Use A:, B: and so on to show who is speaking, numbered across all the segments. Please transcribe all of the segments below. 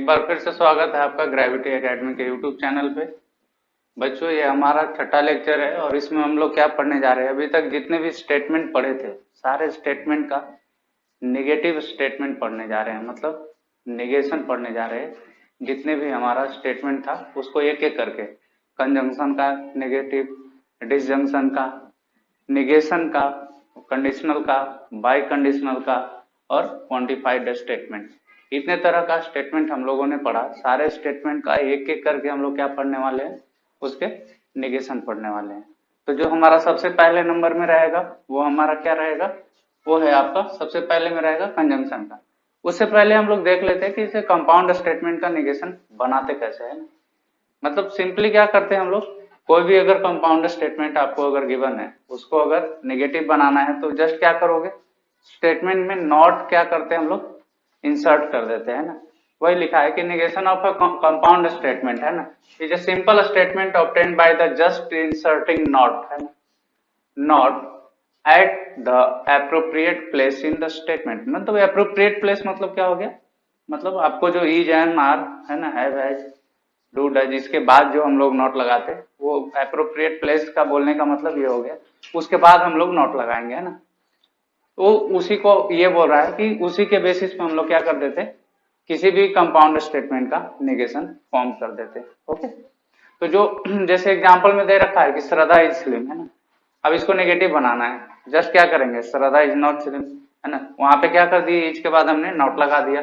A: बार फिर से स्वागत है आपका ग्रेविटी एकेडमी के यूट्यूब चैनल पे। बच्चों, ये हमारा छठा लेक्चर है और इसमें हम लोग क्या पढ़ने जा रहे हैं। अभी तक जितने भी स्टेटमेंट पढ़े थे सारे स्टेटमेंट का नेगेटिव स्टेटमेंट पढ़ने जा रहे हैं, मतलब नेगेशन पढ़ने जा रहे हैं। जितने भी हमारा स्टेटमेंट था उसको एक एक करके, कंजंक्शन का नेगेटिव, डिसजंक्शन का, नेगेशन का, कंडीशनल का, बाई कंडीशनल का और क्वांटिफाइड स्टेटमेंट, इतने तरह का स्टेटमेंट हम लोगों ने पढ़ा। सारे स्टेटमेंट का एक एक करके हम लोग क्या पढ़ने वाले हैं, उसके नेगेशन पढ़ने वाले हैं। तो जो हमारा सबसे पहले नंबर में रहेगा वो हमारा क्या रहेगा, वो है आपका सबसे पहले में रहेगा कंजंक्शन का। उससे पहले हम लोग देख लेते हैं कि इसे कंपाउंड स्टेटमेंट का नेगेशन बनाते कैसे है। मतलब सिंपली क्या करते हैं हम लोग, कोई भी अगर कंपाउंड स्टेटमेंट आपको अगर गिवन है उसको अगर नेगेटिव बनाना है तो जस्ट क्या करोगे, स्टेटमेंट में नॉट क्या करते हैं हम लोग, इंसर्ट कर देते हैं ना। वही लिखा है कि negation of a compound statement है ना, is a simple statement obtained by the just inserting not है ना, not at the appropriate place in the statement. मतलब एप्रोप्रिएट प्लेस मतलब क्या हो गया, मतलब आपको जो इज एम आर है ना, हैव हैज डू डज, इसके बाद जो हम लोग नोट लगाते वो एप्रोप्रिएट प्लेस का बोलने का मतलब ये हो गया, उसके बाद हम लोग नोट लगाएंगे है ना। तो उसी को ये बोल रहा है कि उसी के बेसिस पे हम लोग क्या कर देते, किसी भी कंपाउंड स्टेटमेंट का नेगेशन फॉर्म कर देते। ओके, तो जो जैसे एग्जांपल में दे रखा है कि श्रद्धा इज स्लिम है ना, अब इसको नेगेटिव बनाना है, जस्ट क्या करेंगे, श्रद्धा इज नॉट स्लिम है ना, वहां पे क्या कर दिए, इज के बाद हमने नॉट लगा दिया।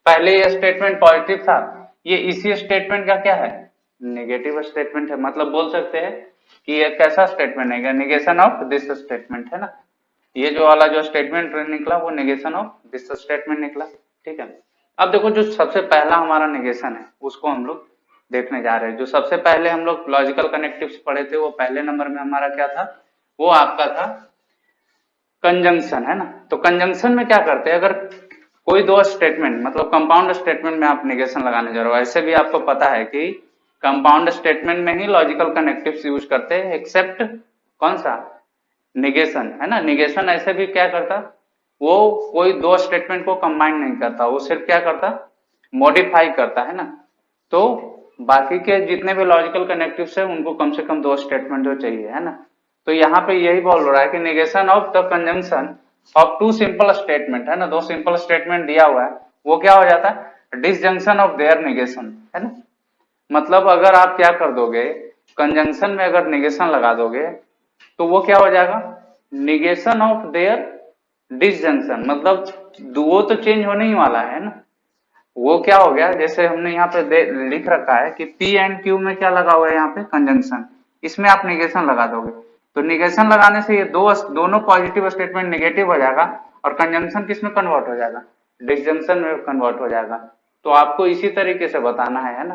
A: पहले ये स्टेटमेंट पॉजिटिव था, ये इसी स्टेटमेंट का क्या है, नेगेटिव स्टेटमेंट है। मतलब बोल सकते हैं कि ये कैसा स्टेटमेंट है, नेगेशन ऑफ दिस स्टेटमेंट है ना। ये जो वाला जो स्टेटमेंट निकला वो नेगेशन ऑफ दिस स्टेटमेंट निकला। ठीक है, अब देखो जो सबसे पहला हमारा नेगेशन है उसको हम लोग देखने जा रहे हैं। जो सबसे पहले हम लोग लॉजिकल कनेक्टिव्स पढ़े थे वो पहले नंबर में हमारा क्या था, वो आपका था कंजंक्शन है ना। तो कंजंक्शन में क्या करते हैं, अगर कोई दो स्टेटमेंट, मतलब कंपाउंड स्टेटमेंट में आप नेगेशन लगाने जा रहे हो, ऐसे भी आपको पता है कि कंपाउंड स्टेटमेंट में ही लॉजिकल कनेक्टिव्स यूज करते हैं, एक्सेप्ट कौन सा, निगेशन है ना। निगेशन ऐसे भी क्या करता, वो कोई दो स्टेटमेंट को कंबाइन नहीं करता, वो सिर्फ क्या करता, मॉडिफाई करता है ना। तो बाकी के जितने भी लॉजिकल कनेक्टिव्स है उनको कम से कम दो स्टेटमेंट जो चाहिए है ना। तो यहाँ पे यही बोल रहा है कि negation of the conjunction of two simple statement है ना, दो सिंपल स्टेटमेंट दिया हुआ है, वो क्या हो जाता है, डिसजंक्शन ऑफ देयर निगेशन है ना। मतलब अगर आप क्या कर दोगे, कंजंक्शन में अगर निगेशन लगा दोगे तो वो क्या हो जाएगा, निगेशन ऑफ देयर डिसजंक्शन। मतलब वो तो चेंज होने ही वाला है ना। वो क्या हो गया, जैसे हमने यहाँ पे लिख रखा है कि पी एंड क्यू में क्या लगा हुआ है, यहाँ पे कंजंक्शन, इसमें आप निगेशन लगा दोगे तो निगेशन लगाने से ये दोनों पॉजिटिव स्टेटमेंट निगेटिव हो जाएगा और कंजंक्शन किस में कन्वर्ट हो जाएगा, डिसजंक्शन में कन्वर्ट हो जाएगा। तो आपको इसी तरीके से बताना है ना।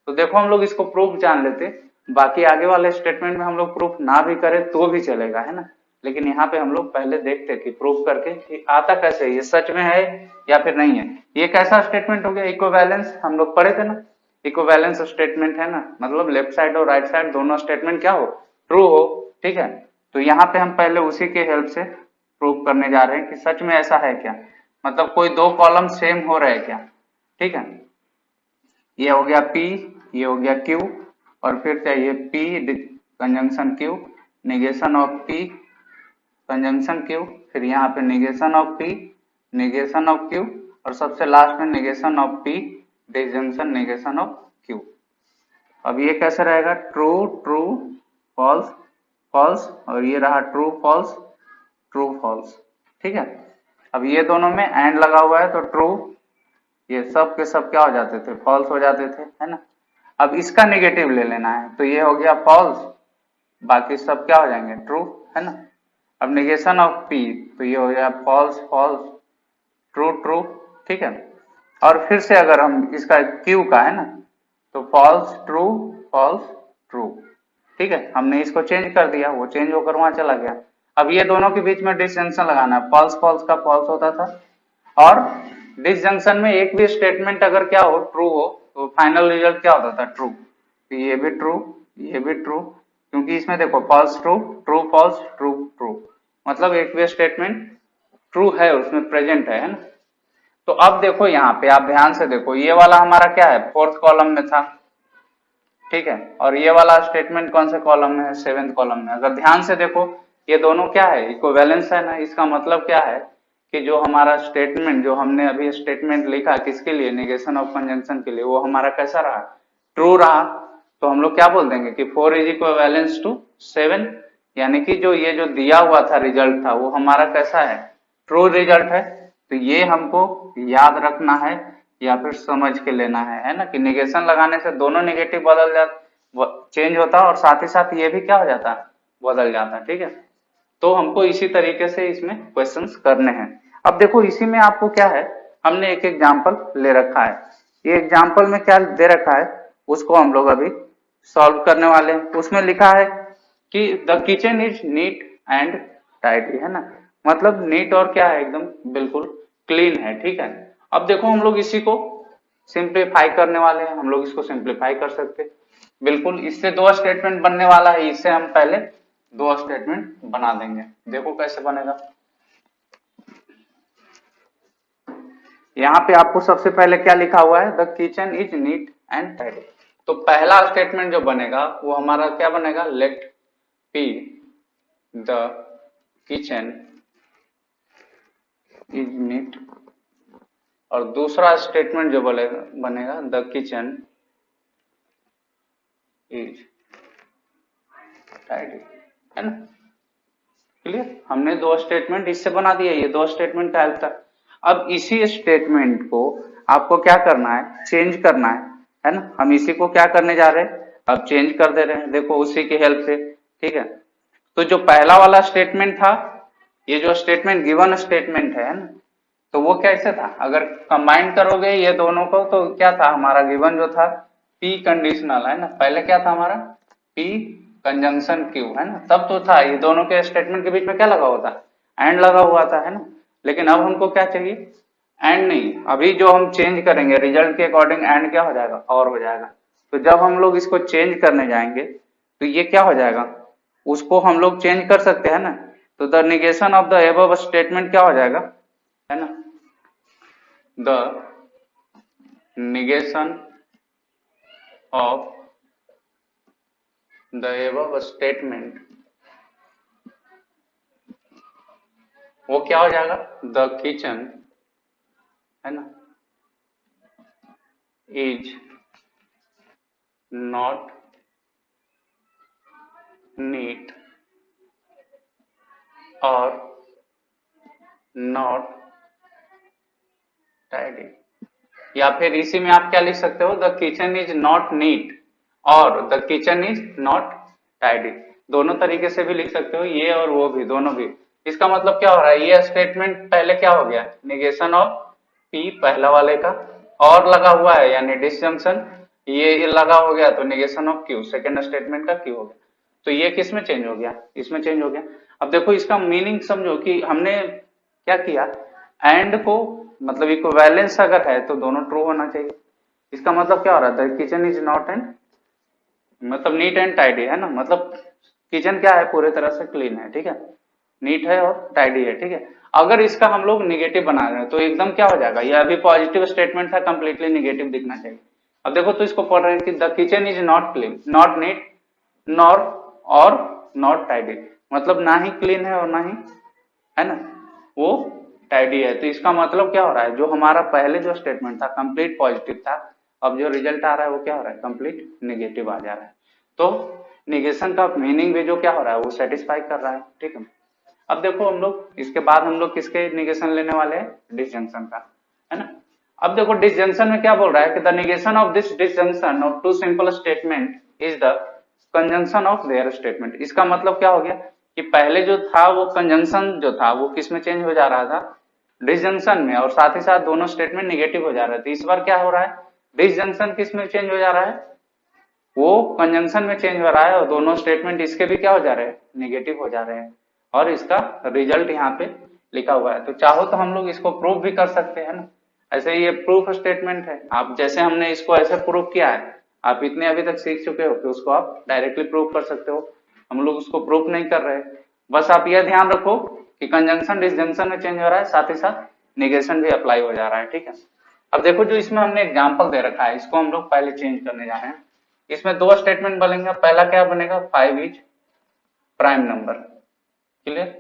A: तो देखो हम लोग इसको प्रूफ जान लेते, बाकी आगे वाले स्टेटमेंट में हम लोग प्रूफ ना भी करें तो भी चलेगा है ना, लेकिन यहाँ पे हम लोग पहले देखते कि प्रूफ करके कि आता कैसे, ये सच में है या फिर नहीं है। ये कैसा स्टेटमेंट हो गया, इक्विवेलेंस, हम लोग पढ़े थे ना, इक्विवेलेंस स्टेटमेंट है ना, मतलब लेफ्ट साइड और राइट साइड दोनों स्टेटमेंट क्या हो, ट्रू हो। ठीक है, तो यहाँ पे हम पहले उसी के हेल्प से प्रूव करने जा रहे हैं कि सच में ऐसा है क्या, मतलब कोई दो कॉलम सेम हो रहे हैं क्या। ठीक है, ये हो गया P, ये हो गया Q, और फिर चाहिए P conjunction Q, negation of P conjunction Q, फिर यहाँ पे negation of P, negation of Q, और सबसे लास्ट में negation of P disjunction negation of Q। अब ये कैसे रहेगा, ट्रू ट्रू फॉल्स फॉल्स, और ये रहा ट्रू फॉल्स ट्रू फॉल्स। ठीक है, अब ये दोनों में एंड लगा हुआ है तो ट्रू, ये सब के सब क्या हो जाते थे, फॉल्स हो जाते थे है ना। अब इसका नेगेटिव ले लेना है तो ये हो गया फॉल्स, बाकी सब क्या हो जाएंगे, ट्रू है ना। अब नेगेशन ऑफ पी तो ये हो गया फॉल्स फॉल्स ट्रू ट्रू। ठीक है, और फिर से अगर हम इसका क्यू का है ना तो फॉल्स फॉल्स ट्रू। ठीक है, हमने इसको चेंज कर दिया, वो चेंज होकर वहां चला गया। अब ये दोनों के बीच में डिसजंक्शन लगाना है, फॉल्स फॉल्स का फॉल्स होता था, और डिसजंक्शन में एक भी स्टेटमेंट अगर क्या हो, ट्रू हो, तो फाइनल रिजल्ट क्या होता था, ट्रू। तो ये भी ट्रू, ये भी ट्रू, क्योंकि इसमें देखो false true true false true true, मतलब एक भी स्टेटमेंट ट्रू है उसमें प्रेजेंट है ना। तो अब देखो यहाँ पे आप ध्यान से देखो, ये वाला हमारा क्या है, फोर्थ कॉलम में था, ठीक है, और ये वाला स्टेटमेंट कौन से कॉलम में है, सेवेंथ कॉलम में। अगर ध्यान से देखो ये दोनों क्या है, इक्विवेलेंस है ना। इसका मतलब क्या है कि जो हमारा स्टेटमेंट, जो हमने अभी स्टेटमेंट लिखा किसके लिए, नेगेशन ऑफ कंजंक्शन के लिए, वो हमारा कैसा रहा, ट्रू रहा। तो हम लोग क्या बोल देंगे कि 4 इज इक्विवेलेंस टू 7, यानी कि जो ये जो दिया हुआ था रिजल्ट था वो हमारा कैसा है, ट्रू रिजल्ट है। तो ये हमको याद रखना है या फिर समझ के लेना है ना, कि निगेशन लगाने से दोनों नेगेटिव बदल जाता, चेंज होता और साथ ही साथ ये भी क्या हो जाता, बदल जाता, ठीक है। तो हमको इसी तरीके से इसमें क्वेश्चंस करने हैं। अब देखो इसी में आपको क्या है, हमने एक एग्जांपल ले रखा है, ये एग्जांपल में क्या दे रखा है उसको हम लोग अभी सॉल्व करने वाले हैं। उसमें लिखा है कि the kitchen is neat and tidy, है ना, मतलब नीट और क्या है, एकदम बिल्कुल क्लीन है, ठीक है। अब देखो हम लोग इसी को सिंप्लीफाई करने वाले हैं, हम लोग इसको सिंप्लीफाई कर सकते हैं बिल्कुल। इससे दो स्टेटमेंट बनने वाला है, इससे हम पहले दो स्टेटमेंट बना देंगे। देखो कैसे बनेगा। यहाँ पे आपको सबसे पहले क्या लिखा हुआ है, the kitchen is neat and tidy. तो पहला स्टेटमेंट जो बनेगा वो हमारा क्या बनेगा, let p the kitchen is neat, और दूसरा स्टेटमेंट जो बनेगा द किचन इज टाइडी, है ना। क्लियर, हमने दो स्टेटमेंट इससे बना दिए, ये दो स्टेटमेंट का हेल्प था। अब इसी स्टेटमेंट को आपको क्या करना है, चेंज करना है ना। हम इसी को क्या करने जा रहे हैं, अब चेंज कर दे रहे हैं, देखो उसी की हेल्प से, ठीक है। तो जो पहला वाला स्टेटमेंट था, ये जो स्टेटमेंट गिवन स्टेटमेंट है ना, तो वो कैसे था, अगर कंबाइन करोगे ये दोनों को तो क्या था हमारा गिवन जो था, पी कंडीशनल, है ना। पहले क्या था हमारा, पी कंजंक्शन क्यू, है ना, तब तो था ये दोनों के स्टेटमेंट के बीच में क्या लगा हुआ था, एंड लगा हुआ था, है ना। लेकिन अब हमको क्या चाहिए, एंड नहीं, अभी जो हम चेंज करेंगे रिजल्ट के अकॉर्डिंग एंड क्या हो जाएगा, और हो जाएगा। तो जब हम लोग इसको चेंज करने जाएंगे तो ये क्या हो जाएगा, उसको हम लोग चेंज कर सकते हैं ना। तो the negation of the above statement क्या हो जाएगा, है ना, the negation of the above statement, वो क्या हो जाएगा, द किचन, है ना, इज नॉट नीट और नॉट टाइडी। या फिर इसी में आप क्या लिख सकते हो, the kitchen is not neat और the kitchen is not tidy, दोनों तरीके से भी लिख सकते हो, ये और वो भी, दोनों भी। इसका मतलब क्या हो रहा है, ये स्टेटमेंट पहले क्या हो गया, निगेशन ऑफ पी पहला वाले का, और लगा हुआ है यानी डिसजंक्शन, ये लगा हो गया तो negation of Q second statement का क्यू हो गया। तो ये किस में चेंज हो गया, इसमें चेंज हो गया। अब देखो इसका मीनिंग समझो कि हमने क्या किया, एंड को मतलब इक्विवेलेंस अगर है तो दोनों ट्रू होना चाहिए। इसका मतलब क्या हो रहा था, किचन इज नॉट एंड मतलब नीट एंड टाइडी, है ना, मतलब किचन क्या है, पूरे तरह से क्लीन है, ठीक है, नीट है और टाइडी है, ठीक है। अगर इसका हम लोग निगेटिव बना रहे हैं तो एकदम क्या हो जाएगा, ये अभी पॉजिटिव स्टेटमेंट था, कंप्लीटली निगेटिव दिखना चाहिए। अब देखो तो इसको पढ़ रहे हैं कि the kitchen is not clean, not neat, nor और नॉट टाइडी, मतलब ना ही क्लीन है और ना ही, है ना, वो टाइडी है। तो इसका मतलब क्या हो रहा है, जो हमारा पहले जो स्टेटमेंट था कंप्लीट पॉजिटिव था, अब जो रिजल्ट आ रहा है वो क्या हो रहा है, कंप्लीट नेगेटिव आ जा रहा है। तो निगेशन का मीनिंग भी जो क्या हो रहा है वो सेटिस्फाई कर रहा है, ठीक है। अब देखो हम लोग इसके बाद हम लोग किसके निगेशन लेने वाले हैं, डिसजंक्शन का, है ना। अब देखो डिसजंक्शन में क्या बोल रहा है कि the negation of this disjunction of two simple statement is the conjunction of their statement. इसका मतलब क्या हो गया कि पहले जो था वो कंजंक्शन जो था वो किस में चेंज हो जा रहा था, डिसजंक्शन में, और साथ ही साथ दोनों स्टेटमेंट निगेटिव हो जा रहे थे। इस बार क्या हो रहा है, डिसजंक्शन किस में चेंज हो जा रहा है, वो कंजंक्शन में चेंज हो रहा है, और दोनों स्टेटमेंट इसके भी क्या हो जा रहे हैं, निगेटिव हो जा रहे हैं, और इसका रिजल्ट यहाँ पे लिखा हुआ है। तो चाहो तो हम लोग इसको प्रूव भी कर सकते हैं ना, ऐसे ये प्रूफ स्टेटमेंट है। आप जैसे हमने इसको ऐसे प्रूव किया है, आप इतने अभी तक सीख चुके हो कि उसको आप डायरेक्टली प्रूव कर सकते हो। हम लोग उसको प्रूफ नहीं कर रहे, बस आप यह ध्यान रखो कि कंजंक्शन डिसजंक्शन में चेंज हो रहा है, साथ ही साथ निगेशन भी अप्लाई हो जा रहा है, ठीक है। अब देखो जो इसमें हमने एग्जाम्पल दे रखा है, इसको हम लोग पहले चेंज करने जा रहे हैं। इसमें दो स्टेटमेंट बनेंगे, पहला क्या बनेगा, 5 इज प्राइम नंबर, क्लियर।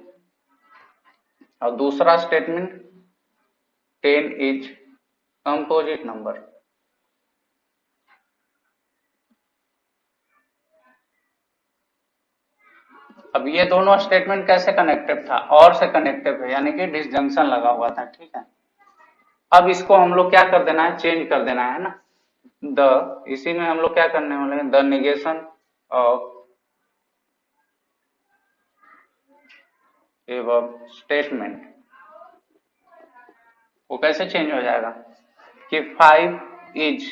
A: और दूसरा स्टेटमेंट 10 इज कंपोजिट नंबर। अब ये दोनों स्टेटमेंट कैसे कनेक्टेड था, और से कनेक्टेड है, यानी कि डिसजंक्शन लगा हुआ था, ठीक है। अब इसको हम लोग क्या कर देना है, चेंज कर देना है ना। इसी में हम लोग क्या करने वाले हैं, द निगेशन ऑफ एवं स्टेटमेंट, वो कैसे चेंज हो जाएगा कि 5 इज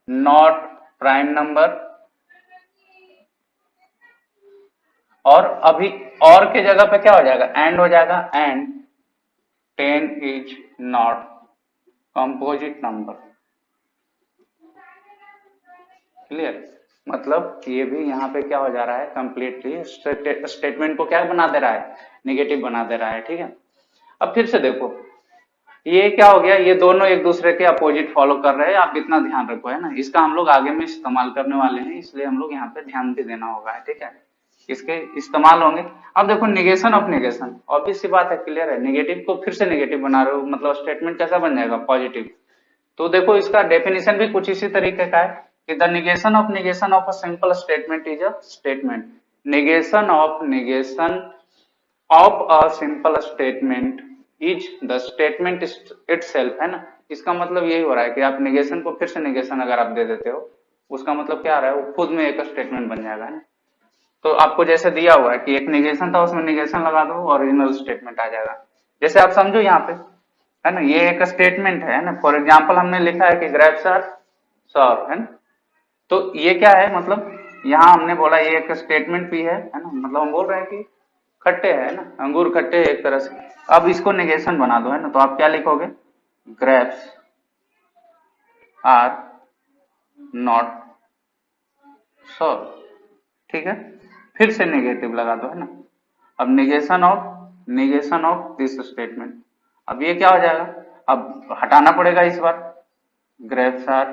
A: नॉट प्राइम नंबर, और अभी और के जगह पे क्या हो जाएगा, एंड हो जाएगा, and 10 is not composite number, clear. मतलब ये भी यहाँ पे क्या हो जा रहा है, कंप्लीटली स्टेटमेंट को क्या बना दे रहा है, निगेटिव बना दे रहा है, ठीक है। अब फिर से देखो ये क्या हो गया, ये दोनों एक दूसरे के अपोजिट फॉलो कर रहे हैं, आप इतना ध्यान रखो, है ना। इसका हम लोग आगे में इस्तेमाल करने वाले हैं, इसलिए हम लोग यहाँ पे ध्यान भी देना होगा, ठीक है। इसके इस्तेमाल होंगे। अब देखो निगेशन ऑफ निगेशन, ऑब्वियस सी बात है, क्लियर है। निगेटिव को फिर से निगेटिव बना रहे हो, मतलब स्टेटमेंट कैसा बन जाएगा, पॉजिटिव। तो देखो इसका डेफिनेशन भी कुछ इसी तरीके का है कि the negation of a simple statement is a statement, negation of a simple statement is the statement itself, है ना। इसका मतलब यही हो रहा है कि आप निगेशन को फिर से निगेशन अगर आप दे देते हो, उसका मतलब क्या आ रहा है, वो खुद में एक स्टेटमेंट बन जाएगा, है ना। तो आपको जैसे दिया हुआ है कि एक निगेशन था, उसमें निगेशन लगा दो, ओरिजिनल स्टेटमेंट आ जाएगा। जैसे आप समझो यहाँ पे, है ना, ये एक स्टेटमेंट है ना। फॉर एग्जाम्पल हमने लिखा है कि ग्रेप्स आर सॉर, है ना। तो ये क्या है, मतलब यहाँ हमने बोला ये एक स्टेटमेंट भी है ना, मतलब हम बोल रहे हैं कि खट्टे है ना, अंगूर खट्टे एक तरह से। अब इसको निगेशन बना दो, है ना, तो आप क्या लिखोगे, ग्रेप्स आर नॉट सॉर, ठीक है। फिर से नेगेटिव लगा दो, है ना। अब निगेशन ऑफ दिस स्टेटमेंट, अब ये क्या हो जाएगा, अब हटाना पड़ेगा इस बार, ग्रेप्स आर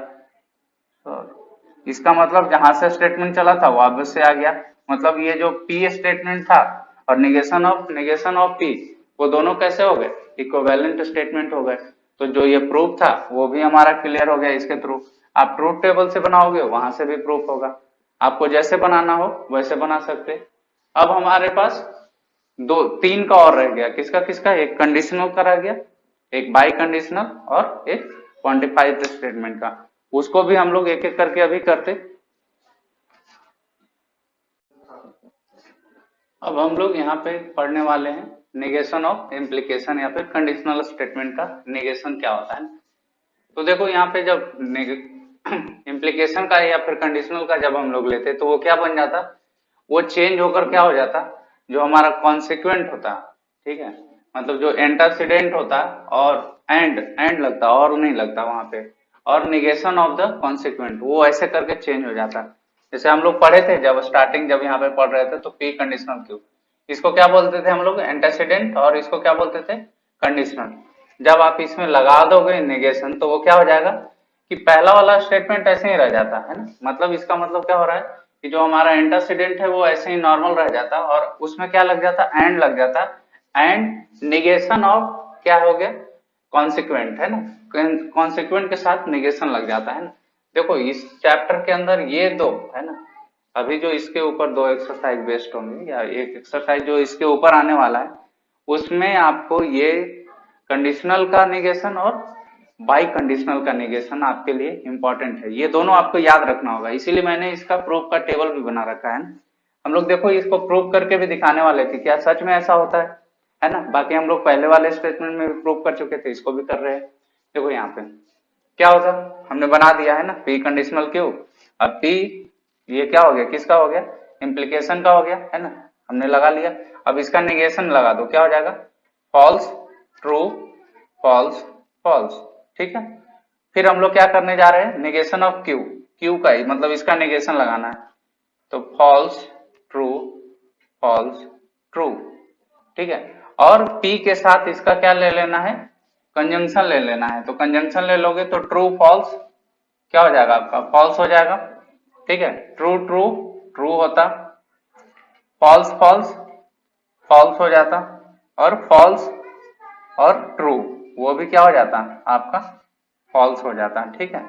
A: सॉर। इसका मतलब जहां से स्टेटमेंट चला था वो वापस से आ गया, मतलब ये जो पी स्टेटमेंट था और निगेशन ऑफ पी, वो दोनों कैसे हो गए, इक्विवेलेंट स्टेटमेंट हो गए। तो जो ये प्रूफ था वो भी हमारा क्लियर हो गया इसके थ्रू। आप ट्रूथ टेबल से बनाओगे, वहां से भी प्रूफ होगा, आपको जैसे बनाना हो वैसे बना सकते। अब हमारे पास तीन का और रह गया, किसका किसका, एक कंडीशनल का रह गया, एक बाई कंडीशनल और एक क्वांटिफाइड स्टेटमेंट का। उसको भी हम लोग एक एक करके अभी करते। अब हम लोग यहाँ पे पढ़ने वाले हैं निगेशन ऑफ इम्प्लीकेशन या फिर कंडीशनल स्टेटमेंट का निगेशन क्या होता है। तो देखो यहाँ पे जब इम्प्लीकेशन का या फिर कंडीशनल का जब हम लोग लेते तो वो क्या बन जाता, वो चेंज होकर क्या हो जाता, जो हमारा कॉन्सिक्वेंट होता, ठीक है, मतलब जो एंटरसीडेंट होता और एंड लगता और नहीं लगता वहां पे, और निगेशन ऑफ द कॉन्सिक्वेंट, वो ऐसे करके चेंज हो जाता। जैसे हम लोग पढ़े थे जब स्टार्टिंग, जब यहाँ पे पढ़ रहे थे, तो पी कंडीशनल क्यू, इसको क्या बोलते थे हम लोग, एंटरसीडेंट, और इसको क्या बोलते थे, कंडीशनल। जब आप इसमें लगा दोगे निगेशन तो वो क्या हो जाएगा कि पहला वाला स्टेटमेंट ऐसे ही रह जाता है ना। मतलब इसका मतलब क्या हो रहा है कि जो हमारा एंटरसीडेंट है वो ऐसे ही नॉर्मल रह जाता, और उसमें क्या लग जाता, एंड लग जाता, एंड निगेशन ऑफ क्या हो गया, कॉन्सिक्वेंट, है ना। कॉन्सिक्वेंट के साथ निगेशन लग जाता है ना। देखो इस चैप्टर के अंदर ये दो है ना, अभी जो इसके ऊपर दो एक्सरसाइज बेस्ड होंगे, या एक एक्सरसाइज जो इसके ऊपर आने वाला है, उसमें आपको ये कंडीशनल का निगेशन और बाई कंडीशनल का निगेशन आपके लिए इंपॉर्टेंट है। ये दोनों आपको याद रखना होगा, इसीलिए मैंने इसका प्रूफ का टेबल भी बना रखा है ना। हम लोग देखो इसको प्रूफ करके भी दिखाने वाले थे, क्या सच में ऐसा होता है ना। बाकी हम लोग पहले वाले स्टेटमेंट में भी प्रूफ कर चुके थे, इसको भी कर रहे हैं। देखो यहाँ पे क्या होता, हमने बना दिया है ना, पी कंडीशनल क्यू। अब पी ये क्या हो गया, किसका हो गया, इम्प्लीकेशन का हो गया, है ना, हमने लगा लिया। अब इसका निगेशन लगा दो, क्या हो जाएगा, फॉल्स ट्रू फॉल्स फॉल्स, ठीक है। फिर हम लोग क्या करने जा रहे हैं, निगेशन ऑफ क्यू, क्यू का ही मतलब इसका निगेशन लगाना है, तो फॉल्स ट्रू फॉल्स ट्रू, ठीक है। और पी के साथ इसका क्या ले लेना है, कंजंक्शन ले लेना है, तो कंजंक्शन ले लोगे तो ट्रू फॉल्स क्या हो जाएगा आपका, फॉल्स हो जाएगा। ठीक है, ट्रू ट्रू ट्रू होता, फॉल्स फॉल्स फॉल्स हो जाता, और फॉल्स और ट्रू वो भी क्या हो जाता आपका, फॉल्स हो जाता। ठीक है,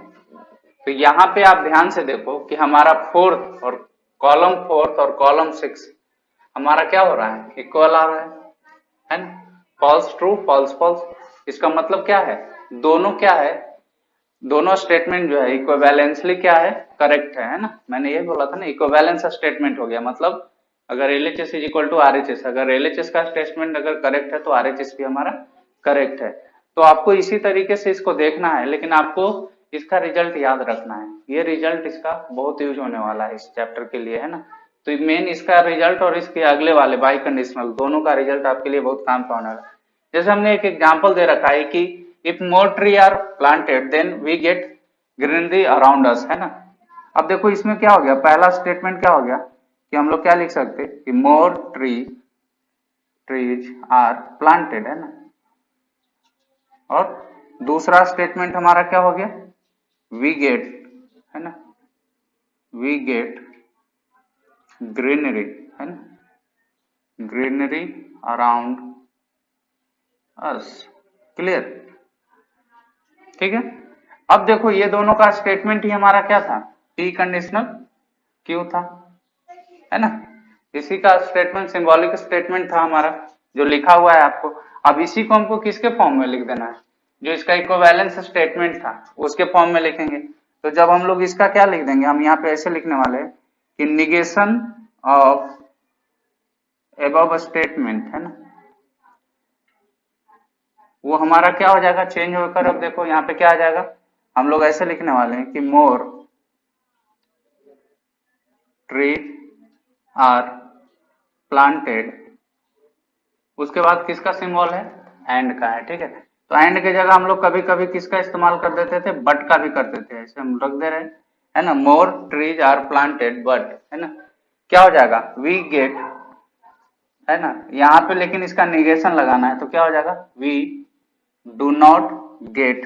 A: तो यहाँ पे आप ध्यान से देखो कि हमारा फोर्थ और कॉलम 6 हमारा क्या हो रहा है, इक्वल आ रहा है ना, फॉल्स ट्रू फॉल्स फॉल्स। इसका मतलब क्या है, दोनों क्या है, दोनों स्टेटमेंट जो है इक्विवेलेंसली क्या है, करेक्ट है ना। मैंने ये बोला था ना, इक्विवेलेंस स्टेटमेंट हो गया, मतलब अगर LHS is equal to RHS, अगर एलएचएस का स्टेटमेंट अगर करेक्ट है तो आरएचएस भी हमारा करेक्ट है। तो आपको इसी तरीके से इसको देखना है, लेकिन आपको इसका रिजल्ट याद रखना है, ये रिजल्ट इसका बहुत यूज होने वाला है इस चैप्टर के लिए, है ना। तो मेन इसका रिजल्ट और इसके अगले वाले बाई कंडीशनल दोनों का रिजल्ट आपके लिए बहुत काम का होने वाला है। जैसे हमने एक एग्जाम्पल दे रखा है कि if more tree are planted then we get greenery around us, है ना। अब देखो इसमें क्या हो गया, पहला स्टेटमेंट क्या हो गया कि हम लोग क्या लिख सकते कि मोर ट्रीज आर प्लांटेड, है ना। और दूसरा स्टेटमेंट हमारा क्या हो गया, वी गेट, है ना, वी गेट ग्रीनरी, है ना, ग्रीनरी अराउंड अस। क्लियर, ठीक है। अब देखो ये दोनों का स्टेटमेंट ही हमारा क्या था, प्री कंडीशनल क्यू था, है ना। इसी का स्टेटमेंट सिंबॉलिक स्टेटमेंट था हमारा जो लिखा हुआ है आपको। अब इसी को हमको किसके फॉर्म में लिख देना है, जो इसका इक्विवेलेंस स्टेटमेंट था उसके फॉर्म में लिखेंगे। तो जब हम लोग इसका क्या लिख देंगे, हम यहाँ पे ऐसे लिखने वाले हैं कि निगेशन ऑफ एबव स्टेटमेंट, है ना, वो हमारा क्या हो जाएगा, चेंज होकर अब देखो यहाँ पे क्या आ जाएगा, हम लोग ऐसे लिखने वाले हैं कि मोर ट्री आर प्लांटेड, उसके बाद किसका सिंबल है, एंड का है। ठीक है, तो एंड के जगह हम लोग कभी कभी किसका इस्तेमाल कर देते थे, बट का भी करते थे, ऐसे हम रख दे रहे हैं, है ना, more trees are planted but, है ना, क्या हो जाएगा, वी गेट, है ना, यहाँ पे लेकिन इसका निगेशन लगाना है तो क्या हो जाएगा, we do not get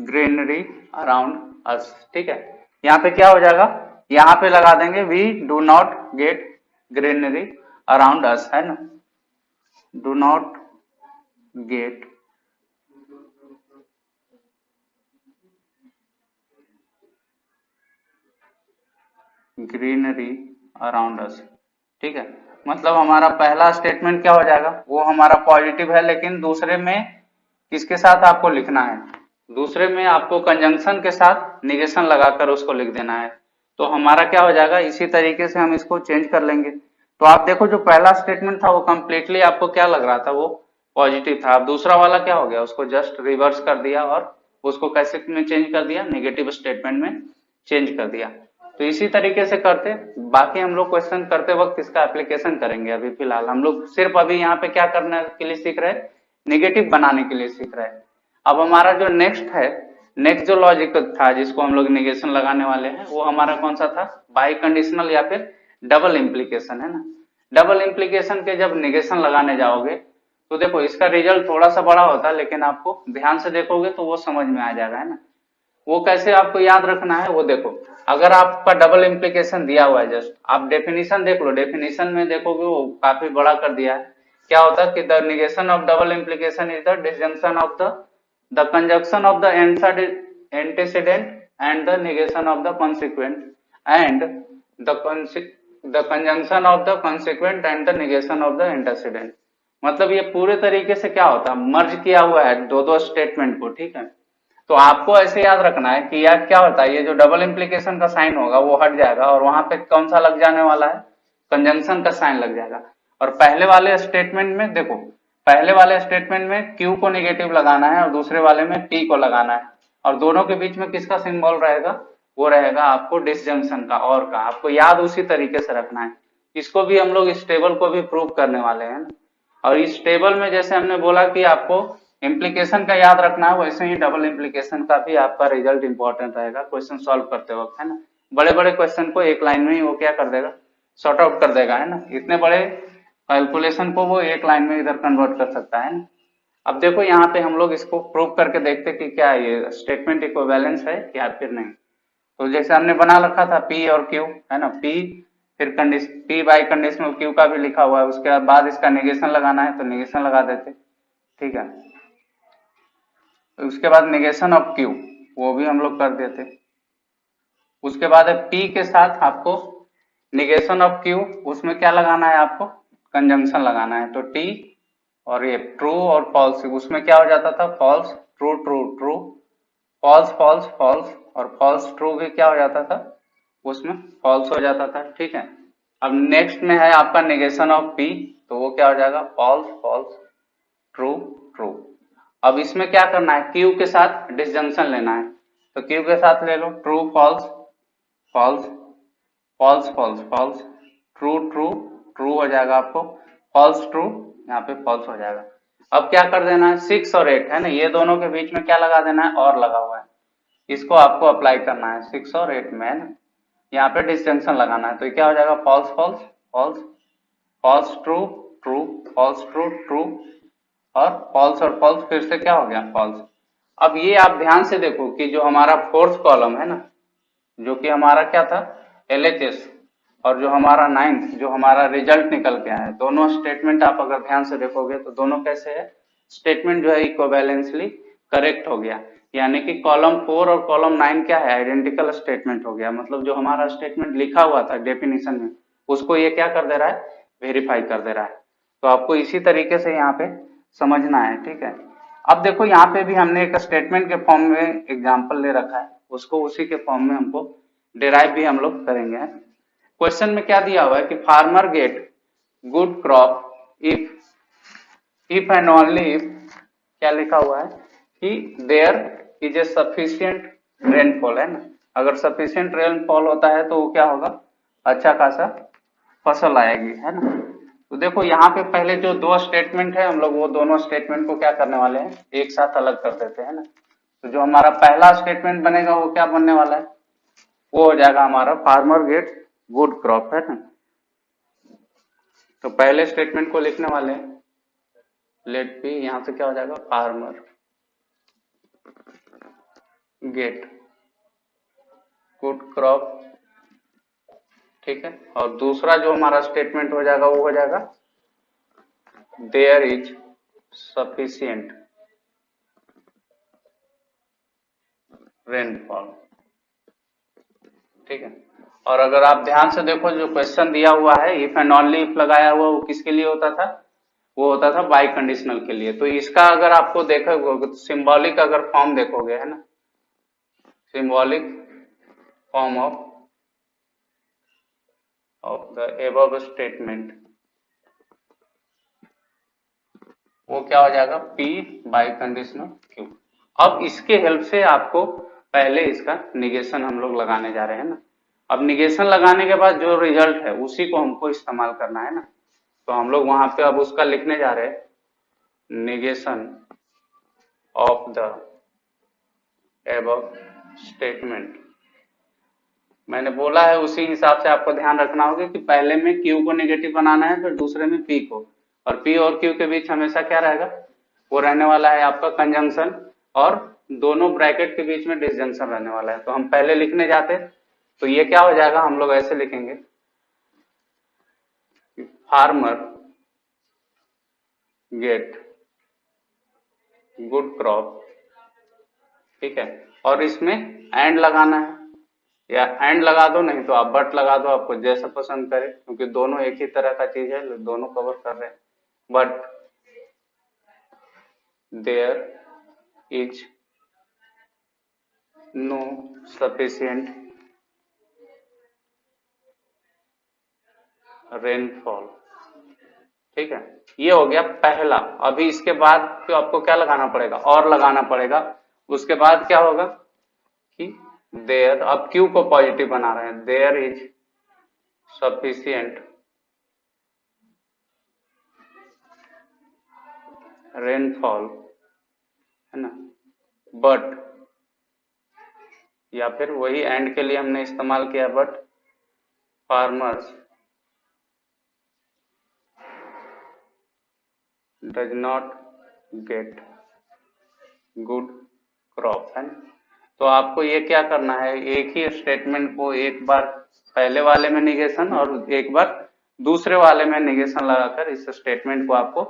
A: greenery around us. ठीक है, यहाँ पे क्या हो जाएगा, यहाँ पे लगा देंगे we do not get greenery around us, है ना, do not get greenery around us. ठीक है, मतलब हमारा पहला स्टेटमेंट क्या हो जाएगा, वो हमारा पॉजिटिव है, लेकिन दूसरे में किसके साथ आपको लिखना है, दूसरे में आपको कंजंक्शन के साथ निगेशन लगाकर उसको लिख देना है। तो हमारा क्या हो जाएगा, इसी तरीके से हम इसको चेंज कर लेंगे। तो आप देखो जो पहला स्टेटमेंट था वो कंप्लीटली आपको क्या लग रहा था, वो पॉजिटिव था। अब दूसरा वाला क्या हो गया, उसको जस्ट रिवर्स कर दिया और उसको कैसे में चेंज कर दिया, नेगेटिव स्टेटमेंट में चेंज कर दिया। तो इसी तरीके से करते, बाकी हम लोग क्वेश्चन करते वक्त इसका एप्लीकेशन करेंगे। अभी फिलहाल हम लोग सिर्फ अभी यहाँ पे क्या करने के लिए सीख रहे हैं, निगेटिव बनाने के लिए सीख रहे हैं। अब हमारा जो नेक्स्ट जो लॉजिक था जिसको हम लोग निगेशन लगाने वाले हैं, वो हमारा कौन सा था, बाई कंडीशनल या फिर डबल इम्प्लीकेशन, है ना। डबल इम्प्लीकेशन के जब निगेशन लगाने जाओगे तो देखो इसका रिजल्ट थोड़ा सा बड़ा होता है, लेकिन आपको ध्यान से देखोगे तो वो समझ में आ जाएगा, है ना। वो कैसे आपको याद रखना है, वो देखो, अगर आपका डबल इम्प्लीकेशन दिया हुआ है, जस्ट आप डेफिनेशन देख लो, डेफिनेशन में देखोगे वो काफी बड़ा कर दिया है। क्या होता है कि the negation of double implication is the disjunction of the conjunction of the antecedent and the negation of the consequent and the conjunction of the consequent and the negation of the antecedent. मतलब ये पूरे तरीके से क्या होता है, मर्ज किया हुआ है दो स्टेटमेंट को। ठीक है, तो आपको ऐसे याद रखना है कि यार क्या होता है, ये जो डबल इम्प्लीकेशन का साइन होगा वो हट जाएगा और वहां पे कौन सा लग जाने वाला है, कंजंक्शन का साइन लग जाएगा। और पहले वाले स्टेटमेंट में देखो, पहले वाले स्टेटमेंट में क्यू को नेगेटिव लगाना है और दूसरे वाले में टी को लगाना है, और दोनों के बीच में किसका सिंबल रहेगा, वो रहेगा आपको डिसजंक्शन का, और का आपको याद उसी तरीके से रखना है। इसको भी हम लोग इस टेबल को भी प्रूव करने वाले हैं। और इस टेबल में जैसे हमने बोला कि आपको इम्प्लीकेशन का याद रखना है, वैसे ही डबल इम्प्लीकेशन का भी आपका रिजल्ट इंपॉर्टेंट रहेगा क्वेश्चन सॉल्व करते वक्त, है ना। बड़े बड़े क्वेश्चन को एक लाइन में ही वो क्या कर देगा, सॉर्ट आउट कर देगा, है ना। इतने बड़े कैलकुलेशन को वो एक लाइन में इधर कन्वर्ट कर सकता है ना। अब देखो यहाँ पे हम लोग इसको प्रूव करके देखते कि क्या ये स्टेटमेंट इक्विवेलेंस है या फिर नहीं। तो जैसे हमने बना रखा था पी और क्यू, है ना, पी फिर condition P by conditional Q का भी लिखा हुआ है, उसके बाद इसका नेगेशन लगाना है तो नेगेशन लगा देते, ठीक है। उसके बाद नेगेशन ऑफ क्यू वो भी हम लोग कर देते। उसके बाद है पी के साथ आपको निगेशन ऑफ क्यू, उसमें क्या लगाना है आपको, कंजंक्शन लगाना है। तो टी और ये ट्रू और फॉल्स, उसमें क्या हो जाता था, false true true true, false false false, और फॉल्स ट्रू भी क्या हो जाता था, उसमें फॉल्स हो जाता था, ठीक है। अब नेक्स्ट में है आपका निगेशन ऑफ पी, तो वो क्या हो जाएगा, फॉल्स फॉल्स ट्रू ट्रू। अब इसमें क्या करना है, क्यू के साथ डिसजंक्शन लेना है, तो क्यू के साथ ले लो, true false false, false false false, true true true हो जाएगा आपको, फॉल्स ट्रू, यहाँ पे फॉल्स हो जाएगा। अब क्या कर देना है, 6 और 8 है ना, ये दोनों के बीच में क्या लगा देना है, और लगा हुआ है, इसको आपको अप्लाई करना है 6 और 8 में, है ना। यहाँ पे डिस्टिंक्शन लगाना है, तो क्या हो जाएगा, false false false, false true true, false true true, और फॉल्स फिर से क्या हो गया, फॉल्स। अब ये आप ध्यान से देखो कि जो हमारा फोर्थ कॉलम है ना, जो कि हमारा क्या था, एलएचएस, और जो हमारा नाइन्थ जो हमारा रिजल्ट निकल के आया है, दोनों स्टेटमेंट आप अगर ध्यान से देखोगे तो दोनों कैसे है, स्टेटमेंट जो है इक्विवेलेंसली करेक्ट हो गया। यानी कि कॉलम 4 और कॉलम 9 क्या है, आइडेंटिकल स्टेटमेंट हो गया। मतलब जो हमारा स्टेटमेंट लिखा हुआ था डेफिनेशन में, उसको ये क्या कर दे रहा है, वेरीफाई कर दे रहा है। तो आपको इसी तरीके से यहाँ पे समझना है, ठीक है। अब देखो यहाँ पे भी हमने एक स्टेटमेंट के फॉर्म में एग्जाम्पल ले रखा है, उसको उसी के फॉर्म में हमको डिराइव भी हम लोग करेंगे। क्वेश्चन में क्या दिया हुआ है कि farmer get good crop if and only if, क्या लिखा हुआ है कि there is a sufficient rainfall, है ना। अगर सफिशियंट रेनफॉल होता है तो वो क्या होगा, अच्छा खासा फसल आएगी, है ना। तो देखो यहाँ पे पहले जो दो स्टेटमेंट है, हम लोग वो दोनों स्टेटमेंट को क्या करने वाले हैं, एक साथ अलग कर देते हैं ना। तो जो हमारा पहला स्टेटमेंट बनेगा वो क्या बनने वाला है, वो हो जाएगा हमारा फार्मर गेट गुड क्रॉप, है ना। तो पहले स्टेटमेंट को लिखने वाले हैं, लेट बी, यहां से क्या हो जाएगा, फार्मर गेट गुड क्रॉप, ठीक है। और दूसरा जो हमारा स्टेटमेंट हो जाएगा वो हो जाएगा देयर इज सफिशियंट रेनफॉल, ठीक है। और अगर आप ध्यान से देखो जो क्वेश्चन दिया हुआ है, इफ एंड ओनली इफ लगाया हुआ वो किसके लिए होता था, वो होता था बाई कंडीशनल के लिए। तो इसका अगर आपको देखोगे सिंबॉलिक अगर फॉर्म देखोगे, है ना, symbolic form of the above statement, वो क्या हो जाएगा, P बाई कंडीशनल Q। अब इसके हेल्प से आपको पहले इसका निगेशन हम लोग लगाने जा रहे हैं ना। अब निगेशन लगाने के बाद जो रिजल्ट है उसी को हमको इस्तेमाल करना है ना। तो हम लोग वहां पे अब उसका लिखने जा रहे हैं, negation of the above statement. मैंने बोला है उसी हिसाब से आपको ध्यान रखना होगा कि पहले में Q को नेगेटिव बनाना है, फिर दूसरे में P को, और P और Q के बीच हमेशा क्या रहेगा, वो रहने वाला है आपका कंजंक्शन, और दोनों ब्रैकेट के बीच में डिसजंक्शन रहने वाला है। तो हम पहले लिखने जाते, तो ये क्या हो जाएगा, हम लोग ऐसे लिखेंगे, फार्मर गेट गुड क्रॉप, ठीक है। और इसमें एंड लगाना है, या एंड लगा दो, नहीं तो आप बट लगा दो, आपको जैसा पसंद करे, क्योंकि दोनों एक ही तरह का चीज है, दोनों कवर कर रहे हैं। But there is no sufficient rainfall, ठीक है। ये हो गया पहला। अभी इसके बाद तो आपको क्या लगाना पड़ेगा, और लगाना पड़ेगा। उसके बाद क्या होगा कि देयर, अब क्यू को पॉजिटिव बना रहे हैं, देयर इज सफिशियंट रेनफॉल, है ना, बट, या फिर वही एंड के लिए हमने इस्तेमाल किया, but farmers does not gate good crop, है ना। तो आपको ये क्या करना है, एक ही स्टेटमेंट को एक बार पहले वाले में निगेशन और एक बार दूसरे वाले में निगेशन लगाकर इस स्टेटमेंट को आपको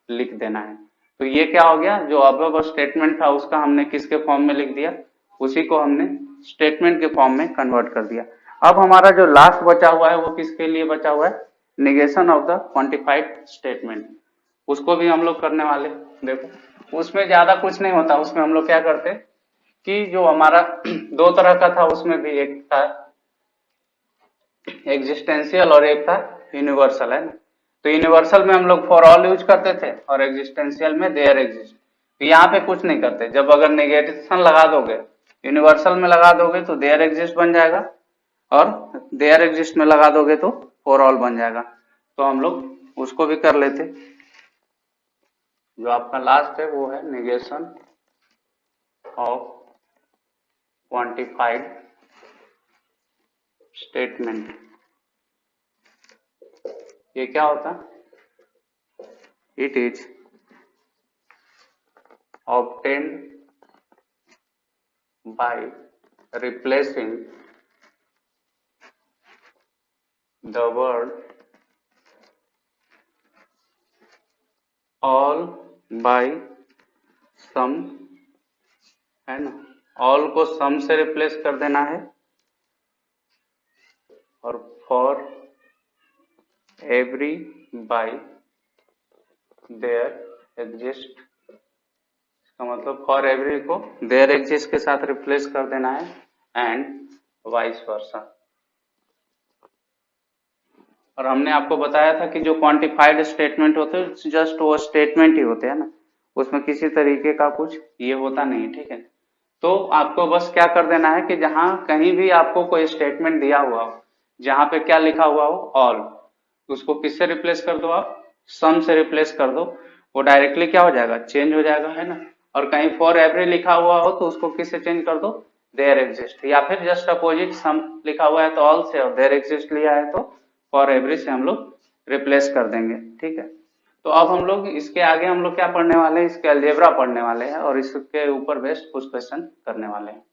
A: लिख देना है। तो ये क्या हो गया, जो अब स्टेटमेंट था उसका हमने किसके फॉर्म में लिख दिया, उसी को हमने स्टेटमेंट के फॉर्म में कन्वर्ट कर दिया। अब हमारा जो लास्ट बचा हुआ है वो किसके लिए बचा हुआ है, negation of the quantified statement, उसको भी हम लोग करने वाले। देखो उसमें ज्यादा कुछ नहीं होता, उसमें हम लोग क्या करते कि जो हमारा दो तरह का था उसमें भी एक था एग्जिस्टेंशियल और एक था यूनिवर्सल, है ना। तो यूनिवर्सल में हम लोग फॉर ऑल यूज करते थे और एग्जिस्टेंशियल में देयर एग्जिस्ट। तो यहाँ पे कुछ नहीं करते, जब अगर नेगेशन लगा दोगे यूनिवर्सल में लगा दोगे तो देयर एग्जिस्ट बन जाएगा और देयर एग्जिस्ट में लगा दोगे तो फॉर ऑल बन जाएगा। तो हम लोग उसको भी कर लेते। जो आपका लास्ट है वो है नेगेशन ऑफ क्वांटिफाइड स्टेटमेंट। ये क्या होता, it is obtained by replacing the word all by some, है ना। all को some से रिप्लेस कर देना है और for every by there exist, इसका मतलब फॉर एवरी को देयर एग्जिस्ट के साथ रिप्लेस कर देना है एंड वाइस वर्सा। और हमने आपको बताया था कि जो क्वांटिफाइड स्टेटमेंट होते हैं जस्ट वो स्टेटमेंट ही होते हैं ना, उसमें किसी तरीके का कुछ ये होता नहीं, ठीक है। तो आपको बस क्या कर देना है कि जहां कहीं भी आपको कोई स्टेटमेंट दिया हुआ हो, जहां पे क्या लिखा हुआ हो ऑल, उसको किससे रिप्लेस कर दो, आप सम से रिप्लेस कर दो, वो डायरेक्टली क्या हो जाएगा, चेंज हो जाएगा, है ना। और कहीं फॉर एवरी लिखा हुआ हो तो उसको किससे चेंज कर दो, देयर एग्जिस्ट, या फिर जस्ट अपोजिट सम लिखा हुआ है तो ऑल से और देयर एग्जिस्ट लिया है तो फॉर एवरी से हम लोग रिप्लेस कर देंगे, ठीक है। तो अब हम लोग इसके आगे हम लोग क्या पढ़ने वाले हैं, इसके अलजेब्रा पढ़ने वाले हैं और इसके ऊपर बेस्ड कुछ क्वेश्चन करने वाले हैं।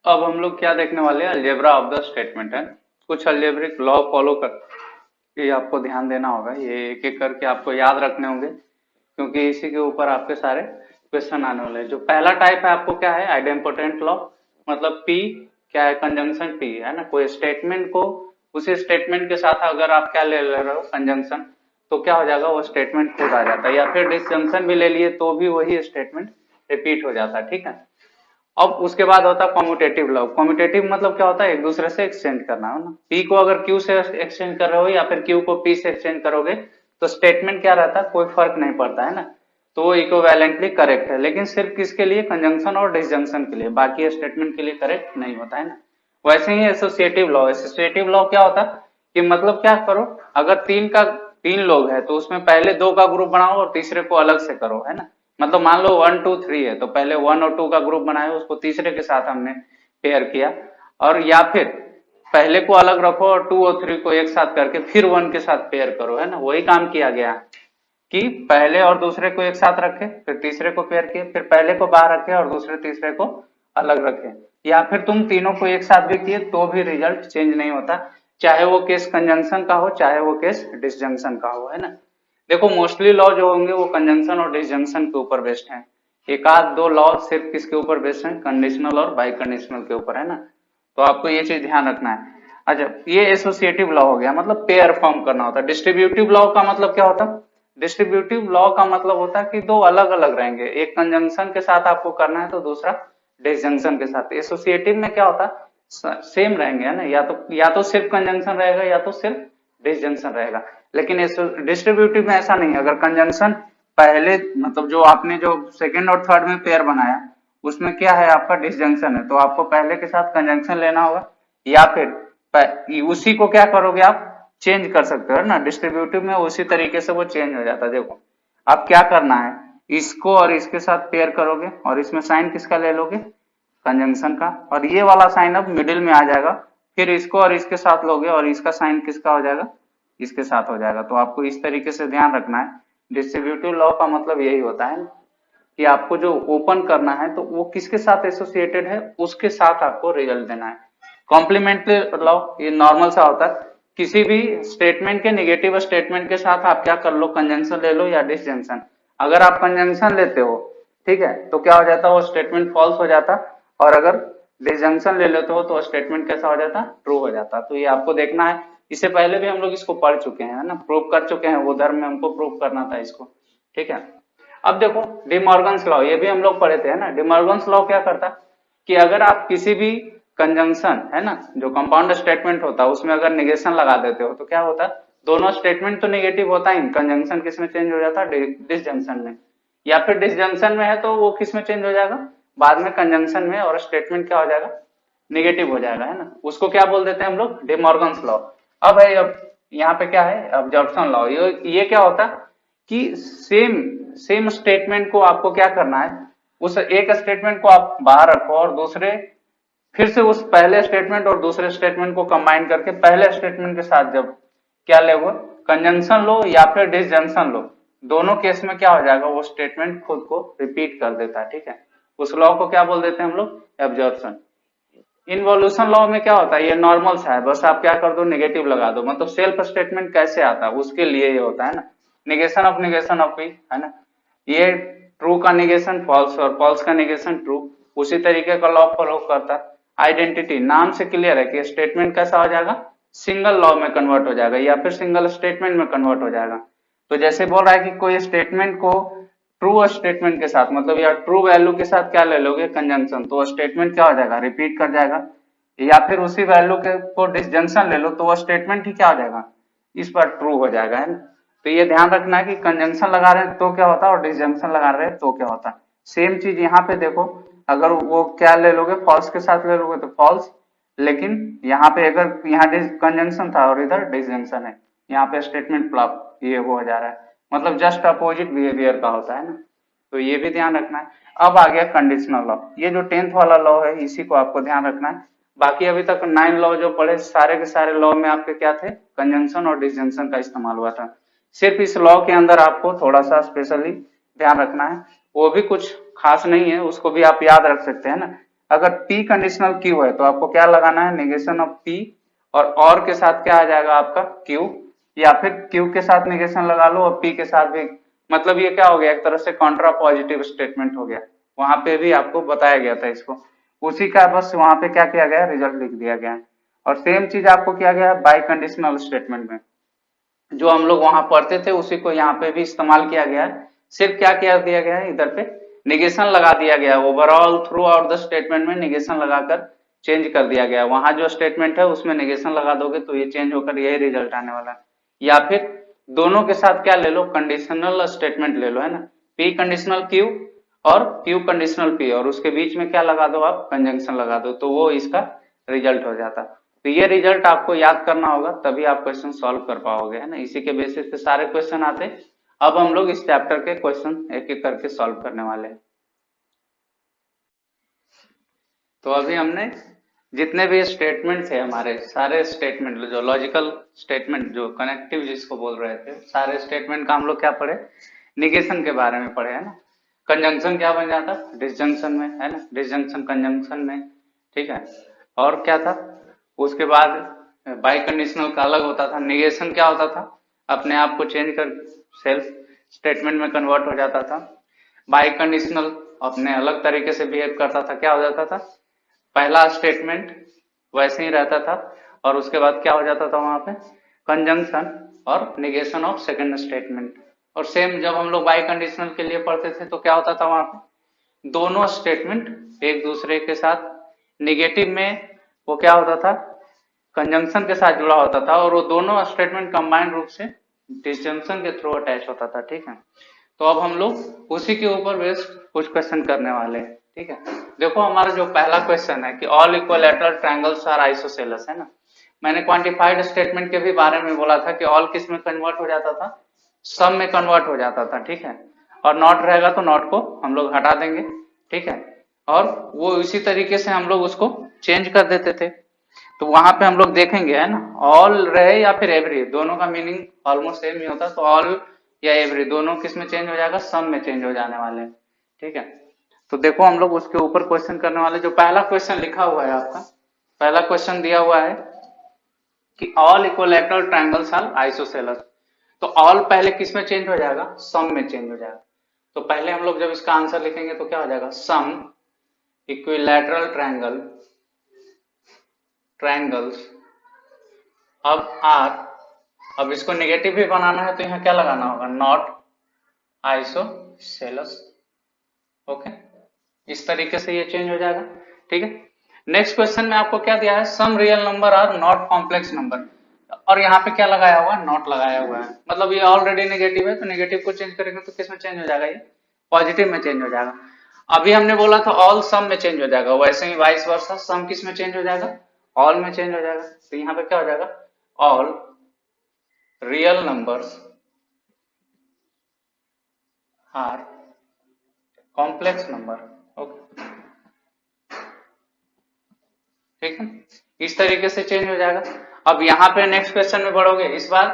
A: अब हम लोग क्या देखने वाले हैं, अलजेब्रा ऑफ द स्टेटमेंट, है कुछ अलजेब्रिक लॉ फॉलो कर, ये आपको ध्यान देना होगा, ये एक एक करके आपको याद रखने होंगे क्योंकि इसी के ऊपर आपके सारे क्वेश्चन आने वाले हैं। जो पहला टाइप है आपको क्या है, आइडेम्पोटेंट लॉ, मतलब पी क्या है, कंजंक्शन पी, है ना। कोई स्टेटमेंट को उसी स्टेटमेंट के साथ अगर आप क्या ले रहे हो कंजंक्शन, तो क्या हो जाएगा, वो स्टेटमेंट खुद आ जाता है, या फिर डिसजंक्शन भी ले लिए तो भी वही स्टेटमेंट रिपीट हो जाता है, ठीक है। अब उसके बाद होता है कॉम्यूटेटिव लॉ। कॉम्यूटेटिव मतलब क्या होता है, एक दूसरे से एक्सचेंज करना, है ना। पी को अगर क्यू से एक्सचेंज कर रहे हो या फिर क्यू को पी से एक्सचेंज करोगे तो स्टेटमेंट क्या रहता है, कोई फर्क नहीं पड़ता, है ना। तो वो इक्विवेलेंटली करेक्ट है, लेकिन सिर्फ किसके लिए, कंजंक्शन और डिसजंक्शन के लिए, बाकी स्टेटमेंट के लिए करेक्ट नहीं होता, है ना। वैसे ही एसोसिएटिव लॉ, एसोसिएटिव लॉ क्या होता है कि मतलब क्या करो, अगर तीन लोग है तो उसमें पहले दो का ग्रुप बनाओ और तीसरे को अलग से करो, है ना। मतलब मान लो 1 2 3 है तो पहले 1 और 2 का ग्रुप बनाया, उसको तीसरे के साथ हमने पेयर किया, और या फिर पहले को अलग रखो और 2 और 3 को एक साथ करके फिर 1 के साथ पेयर करो, है ना। वही काम किया गया कि पहले और दूसरे को एक साथ रखे, फिर तीसरे को पेयर किए, फिर पहले को बाहर रखे और दूसरे तीसरे को अलग रखे, या फिर तुम तीनों को एक साथ भी किए तो भी रिजल्ट चेंज नहीं होता, चाहे वो केस कंजंक्शन का हो चाहे वो केस डिसजंक्शन का हो, है ना। देखो मोस्टली लॉ जो होंगे वो कंजंक्शन और डिसजंक्शन के ऊपर बेस्ड हैं, एक आध दो लॉ सिर्फ किसके ऊपर बेस्ड हैं, कंडीशनल और बाई कंडीशनल के ऊपर, है ना। तो आपको ये चीज ध्यान रखना है। अच्छा, ये एसोसिएटिव लॉ हो गया, मतलब पेयर फॉर्म करना होता है। डिस्ट्रीब्यूटिव लॉ का मतलब क्या होता है, डिस्ट्रीब्यूटिव लॉ का मतलब होता है कि दो अलग अलग रहेंगे, एक कंजंक्शन के साथ आपको करना है तो दूसरा डिसजंक्शन के साथ। एसोसिएटिव में क्या होता है, सेम रहेंगे, है ना, या तो सिर्फ कंजंक्शन रहेगा या तो सिर्फ डिसजंक्शन रहेगा। लेकिन डिस्ट्रीब्यूटिव में ऐसा नहीं है, अगर कंजंक्शन पहले मतलब जो आपने जो सेकंड और थर्ड में पेयर बनाया उसमें क्या है, आपका डिसजंक्शन है, तो आपको पहले के साथ कंजंक्शन लेना होगा, या फिर उसी को क्या करोगे, आप चेंज कर सकते हो, है ना। डिस्ट्रीब्यूटिव में उसी तरीके से वो चेंज हो जाता है। देखो आप क्या करना है, इसको और इसके साथ पेयर करोगे और इसमें साइन किसका ले लोगे, कंजंक्शन का, और ये वाला साइन अब मिडिल में आ जाएगा, फिर इसको और इसके साथ लोगे और इसका साइन किसका हो जाएगा, इसके साथ हो जाएगा। तो आपको इस तरीके से ध्यान रखना है। डिस्ट्रीब्यूटिव लॉ का मतलब यही होता है कि आपको जो ओपन करना है तो वो किसके साथ एसोसिएटेड है, उसके साथ आपको रिजल्ट देना है। कॉम्प्लीमेंट्री लॉ ये नॉर्मल सा होता है, किसी भी स्टेटमेंट के नेगेटिव स्टेटमेंट के साथ आप क्या कर लो, कंजंक्शन ले लो या डिसजंक्शन। अगर आप कंजंक्शन लेते हो, ठीक है, तो क्या हो जाता है, वो स्टेटमेंट फॉल्स हो जाता, और अगर डिसजंक्शन ले लेते हो तो स्टेटमेंट कैसा हो जाता, ट्रू हो जाता। तो ये आपको देखना है। इससे पहले भी हम लोग इसको पढ़ चुके हैं ना, प्रूव कर चुके हैं, वो धर्म में हमको प्रूव करना था इसको, ठीक है। अब देखो डिमॉर्गन्स लॉ, ये भी हम लोग पढ़े थे, है ना। डिमॉर्गन्स लॉ क्या करता कि अगर आप किसी भी कंजंक्शन, है ना, जो कंपाउंड स्टेटमेंट होता है उसमें अगर निगेशन लगा देते हो तो क्या होता है, दोनों स्टेटमेंट तो नेगेटिव होता है, कंजंक्शन किसमें चेंज हो जाता है, डिसजंक्शन में। या फिर डिसजंक्शन में है तो वो किस में चेंज हो जाएगा, बाद में कंजंक्शन में, और स्टेटमेंट क्या हो जाएगा, नेगेटिव हो जाएगा, है ना। उसको क्या बोल देते हैं हम लोग, डिमॉर्गन्स लॉ। अब है, अब यहाँ पे क्या है, अब्जॉर्प्शन लॉ। ये क्या होता है कि सेम स्टेटमेंट को आपको क्या करना है, उस एक स्टेटमेंट को आप बाहर रखो और दूसरे, फिर से उस पहले स्टेटमेंट और दूसरे स्टेटमेंट को कंबाइन करके पहले स्टेटमेंट के साथ जब क्या ले, वो कंजंक्शन लो या फिर डिसजंक्शन लो, दोनों केस में क्या हो जाएगा, वो स्टेटमेंट खुद को रिपीट कर देता है, ठीक है। उस लॉ को क्या बोल देते हैं हम लोग, एब्जॉर्प्शन। इनवोल्यूशन लॉ में क्या होता है, ये नॉर्मल सा है, बस आप क्या कर दो, नेगेटिव लगा दो, मतलब सेल्फ स्टेटमेंट कैसे आता है उसके लिए ये होता है ना। नेगेशन ऑफ भी, है ना, ये ट्रू का नेगेशन फॉल्स और फॉल्स का नेगेशन ट्रू, उसी तरीके का लॉ फॉलो करता है। आइडेंटिटी, नाम से क्लियर है कि स्टेटमेंट कैसा हो जाएगा, सिंगल लॉ में कन्वर्ट हो जाएगा या फिर सिंगल स्टेटमेंट में कन्वर्ट हो जाएगा। तो जैसे बोल रहा है कि कोई स्टेटमेंट को ट्रू स्टेटमेंट के साथ, मतलब या ट्रू वैल्यू के साथ क्या ले लोगे, कंजंक्शन, तो स्टेटमेंट क्या हो जाएगा, रिपीट कर जाएगा। या फिर उसी वैल्यू के को डिसजंक्शन ले लो तो वो स्टेटमेंट ही क्या हो जाएगा, इस पर ट्रू हो जाएगा, है ना। तो ये ध्यान रखना है कि कंजंक्शन लगा रहे हैं तो क्या होता है और डिसजंक्शन लगा रहे हैं तो क्या होता है। सेम चीज यहाँ पे देखो, अगर वो क्या ले लोगे, फॉल्स के साथ ले लोगे तो फॉल्स, लेकिन यहाँ पे अगर यहाँ कंजंक्शन था और इधर डिसजंक्शन है, यहाँ पे स्टेटमेंट फ्लॉप ये हो जा रहा है, मतलब जस्ट अपोजिट बिहेवियर का होता है ना। तो ये भी ध्यान रखना है। अब आ गया कंडीशनल लॉ, ये जो 10th वाला लॉ है इसी को आपको ध्यान रखना है। बाकी अभी तक 9 लॉ जो पढ़े सारे के सारे लॉ में आपके क्या थे, कंजंक्शन और डिसजंक्शन का इस्तेमाल हुआ था। सिर्फ इस लॉ के अंदर आपको थोड़ा सा स्पेशली ध्यान रखना है, वो भी कुछ खास नहीं है, उसको भी आप याद रख सकते हैं ना। अगर P कंडीशनल Q है तो आपको क्या लगाना है, नेगेशन ऑफ P, और के साथ क्या आ जाएगा आपका Q, या फिर Q के साथ नेगेशन लगा लो और P के साथ भी, मतलब ये क्या हो गया, एक तरह से कॉन्ट्रा पॉजिटिव स्टेटमेंट हो गया। वहां पे भी आपको बताया गया था इसको, उसी का बस वहां पे क्या किया गया, रिजल्ट लिख दिया गया है। और सेम चीज आपको किया गया बाई कंडीशनल स्टेटमेंट में, जो हम लोग वहां पढ़ते थे उसी को यहाँ पे भी इस्तेमाल किया गया है। सिर्फ क्या किया दिया गया है, इधर पे निगेशन लगा दिया गया, overall through out the statement में निगेशन लगाकर चेंज कर दिया गया। वहां जो स्टेटमेंट है उसमें निगेशन लगा दोगे तो ये चेंज होकर यही रिजल्ट आने वाला है। या फिर दोनों के साथ क्या ले लो, कंडीशनल स्टेटमेंट ले लो, है ना, P कंडीशनल Q और Q कंडीशनल P, और उसके बीच में क्या लगा दो आप, कंजंक्शन लगा दो, तो वो इसका रिजल्ट हो जाता। तो ये रिजल्ट आपको याद करना होगा, तभी आप क्वेश्चन सॉल्व कर पाओगे, है ना। इसी के बेसिस पे सारे क्वेश्चन आते। अब हम लोग इस चैप्टर के क्वेश्चन एक एक करके सॉल्व करने वाले हैं। तो अभी हमने जितने भी स्टेटमेंट थे हमारे, सारे स्टेटमेंट जो लॉजिकल स्टेटमेंट, जो कनेक्टिव जिसको बोल रहे थे, सारे स्टेटमेंट का हम लोग क्या पढ़े, निगेशन के बारे में पढ़े, है ना। कंजंक्शन क्या बन जाता, डिसजंक्शन में, है ना, डिसजंक्शन कंजंक्शन में, ठीक है। और क्या था उसके बाद, बाई कंडीशनल का अलग होता था, निगेशन क्या होता था, अपने आप को चेंज कर सेल्फ स्टेटमेंट में कन्वर्ट हो जाता था। बाई कंडीशनल अपने अलग तरीके से बिहेव करता था, क्या हो जाता था, पहला स्टेटमेंट वैसे ही रहता था और उसके बाद क्या हो जाता था वहां पे, कंजंक्शन और निगेशन ऑफ सेकंड स्टेटमेंट। और सेम जब हम लोग बाई कंडीशनल के लिए पढ़ते थे तो क्या होता था वहां पे, दोनों स्टेटमेंट एक दूसरे के साथ, निगेटिव में वो क्या होता था, कंजंक्शन के साथ जुड़ा होता था, और वो दोनों स्टेटमेंट कंबाइंड रूप से डिसजंक्शन के थ्रू अटैच होता था, ठीक है। तो अब हम लोग उसी के ऊपर बेस्ड कुछ क्वेश्चन करने वाले हैं, ठीक है। देखो हमारा जो पहला क्वेश्चन है कि all equilateral triangles are isosceles, है ना। मैंने क्वांटिफाइड स्टेटमेंट के भी बारे में बोला था कि ऑल किस में कन्वर्ट हो जाता था, सब में कन्वर्ट हो जाता था, ठीक है। और नॉट रहेगा तो नॉट को हम लोग हटा देंगे, ठीक है। और वो इसी तरीके से हम लोग उसको चेंज कर देते थे। तो वहां पे हम लोग देखेंगे, है ना, ऑल रहे या फिर एवरी, दोनों का मीनिंग ऑलमोस्ट सेम ही होता है। तो ऑल या एवरी दोनों किस में चेंज हो जाएगा, सम में चेंज हो जाने वाले हैं। ठीक है, तो देखो हम लोग उसके ऊपर क्वेश्चन करने वाले। जो पहला क्वेश्चन लिखा हुआ है आपका, पहला क्वेश्चन दिया हुआ है कि all equilateral triangles are isosceles. तो ऑल पहले किस में चेंज हो जाएगा, सम में चेंज हो जाएगा। तो पहले हम लोग जब इसका आंसर लिखेंगे तो क्या हो जाएगा, सम इक्विलैटरल ट्रायंगल्स अब आर, अब इसको नेगेटिव भी बनाना है तो यहाँ क्या लगाना होगा, नॉट आइसोसेलेस। ओके, इस तरीके से ये चेंज हो जाएगा। ठीक है, नेक्स्ट क्वेश्चन में आपको क्या दिया है, some real number are not complex number, और यहाँ पे क्या लगाया हुआ है, नॉट लगाया हुआ है। मतलब ये ऑलरेडी नेगेटिव है, तो नेगेटिव को चेंज करेंगे तो किस में चेंज हो जाएगा, ये पॉजिटिव में चेंज हो जाएगा। अभी हमने बोला था ऑल सम में चेंज हो जाएगा, वैसे ही वाइस वर्सा सम किस में चेंज हो जाएगा, ऑल में चेंज हो जाएगा। तो यहाँ पे क्या हो जाएगा, all real numbers are complex number. Okay, ठीक है, इस तरीके से चेंज हो जाएगा। अब यहाँ पे नेक्स्ट क्वेश्चन में बढ़ोगे, इस बार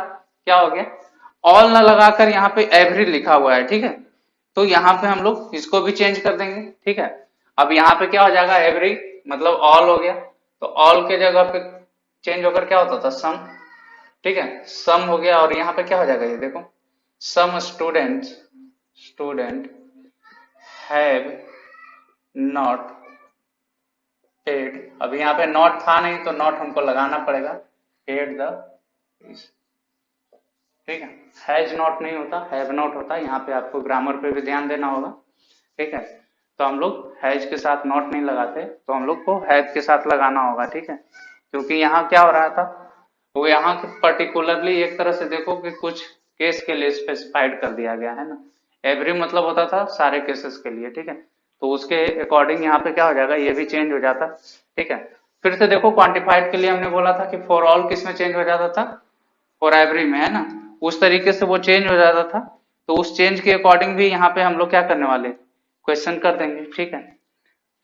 A: क्या हो गया, ऑल ना लगाकर यहाँ पे एवरी लिखा हुआ है। ठीक है, तो यहाँ पे हम लोग इसको भी चेंज कर देंगे। ठीक है, अब यहाँ पे क्या हो जाएगा, एवरी मतलब ऑल हो गया, तो ऑल के जगह पे चेंज होकर क्या होता था, सम। ठीक है, सम हो गया, और यहाँ पे क्या हो जाएगा, ये देखो, some student have not paid. अब यहाँ पे नॉट था नहीं तो नॉट हमको लगाना पड़ेगा, पेड द फीस। ठीक है, हैज नॉट नहीं होता, हैव नॉट होता। यहाँ पे आपको ग्रामर पे भी ध्यान देना होगा। ठीक है, तो हम लोग हैज के साथ नॉट नहीं लगाते, तो हम लोग को हैव के साथ लगाना होगा। ठीक है, क्योंकि यहाँ क्या हो रहा था, वो यहाँ पर्टिकुलरली एक तरह से देखो कि कुछ केस के लिए स्पेसिफाइड कर दिया गया है ना, एवरी मतलब होता था सारे केसेस के लिए। ठीक है, तो उसके अकॉर्डिंग यहाँ पे क्या हो जाएगा, ये भी चेंज हो जाता। ठीक है, फिर से देखो क्वांटिफाइड के लिए हमने बोला था कि फॉर ऑल किस में चेंज हो जाता था, फॉर एवरी में, है ना, उस तरीके से वो चेंज हो जाता था। तो उस चेंज के अकॉर्डिंग भी यहाँ पे हम लोग क्या करने वाले, क्वेश्चन कर देंगे। ठीक है,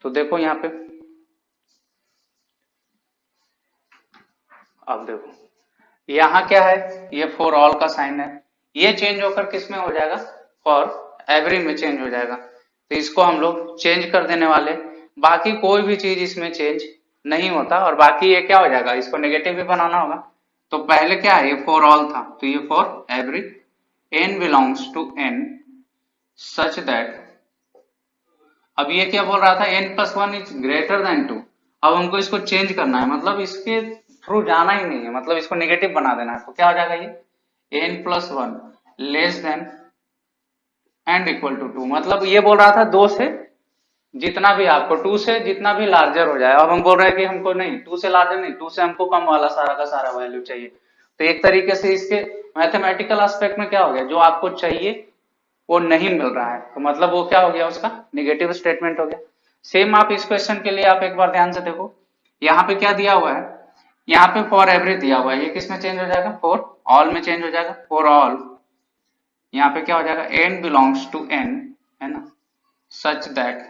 A: तो देखो यहाँ पे, अब देखो यहाँ क्या है, ये फॉर ऑल का साइन है, ये चेंज होकर किस में हो जाएगा, फॉर एवरी में चेंज हो जाएगा। तो इसको हम लोग चेंज कर देने वाले, बाकी कोई भी चीज इसमें चेंज नहीं होता। और बाकी ये क्या हो जाएगा, इसको नेगेटिव भी बनाना होगा। तो पहले क्या है, ये फॉर ऑल था, तो ये for every, n belongs to n such that, अब ये क्या बोल रहा था, n+1 इज ग्रेटर देन 2। अब हमको इसको चेंज करना है, मतलब इसके थ्रू जाना ही नहीं है, मतलब इसको नेगेटिव बना देना है। तो क्या हो जाएगा, ये n+1 less than and equal to 2। मतलब ये बोल रहा था 2 से जितना भी आपको, 2 से जितना भी लार्जर हो जाए। अब हम बोल रहे हैं कि हमको नहीं 2 से लार्जर नहीं, 2 से हमको कम वाला सारा का सारा वैल्यू चाहिए। तो एक तरीके से इसके मैथमेटिकल एस्पेक्ट में क्या हो गया, जो आपको चाहिए वो नहीं मिल रहा है, तो मतलब वो क्या हो गया, उसका नेगेटिव स्टेटमेंट हो गया। सेम आप इस क्वेश्चन के लिए आप एक बार ध्यान से देखो, यहाँ पे क्या दिया हुआ है, यहाँ पे फॉर एवरी दिया हुआ है, ये किस में चेंज हो जाएगा, फॉर ऑल में चेंज हो जाएगा। फॉर ऑल यहाँ पे क्या हो जाएगा, n बिलोंग्स टू n, है ना, सच दैट,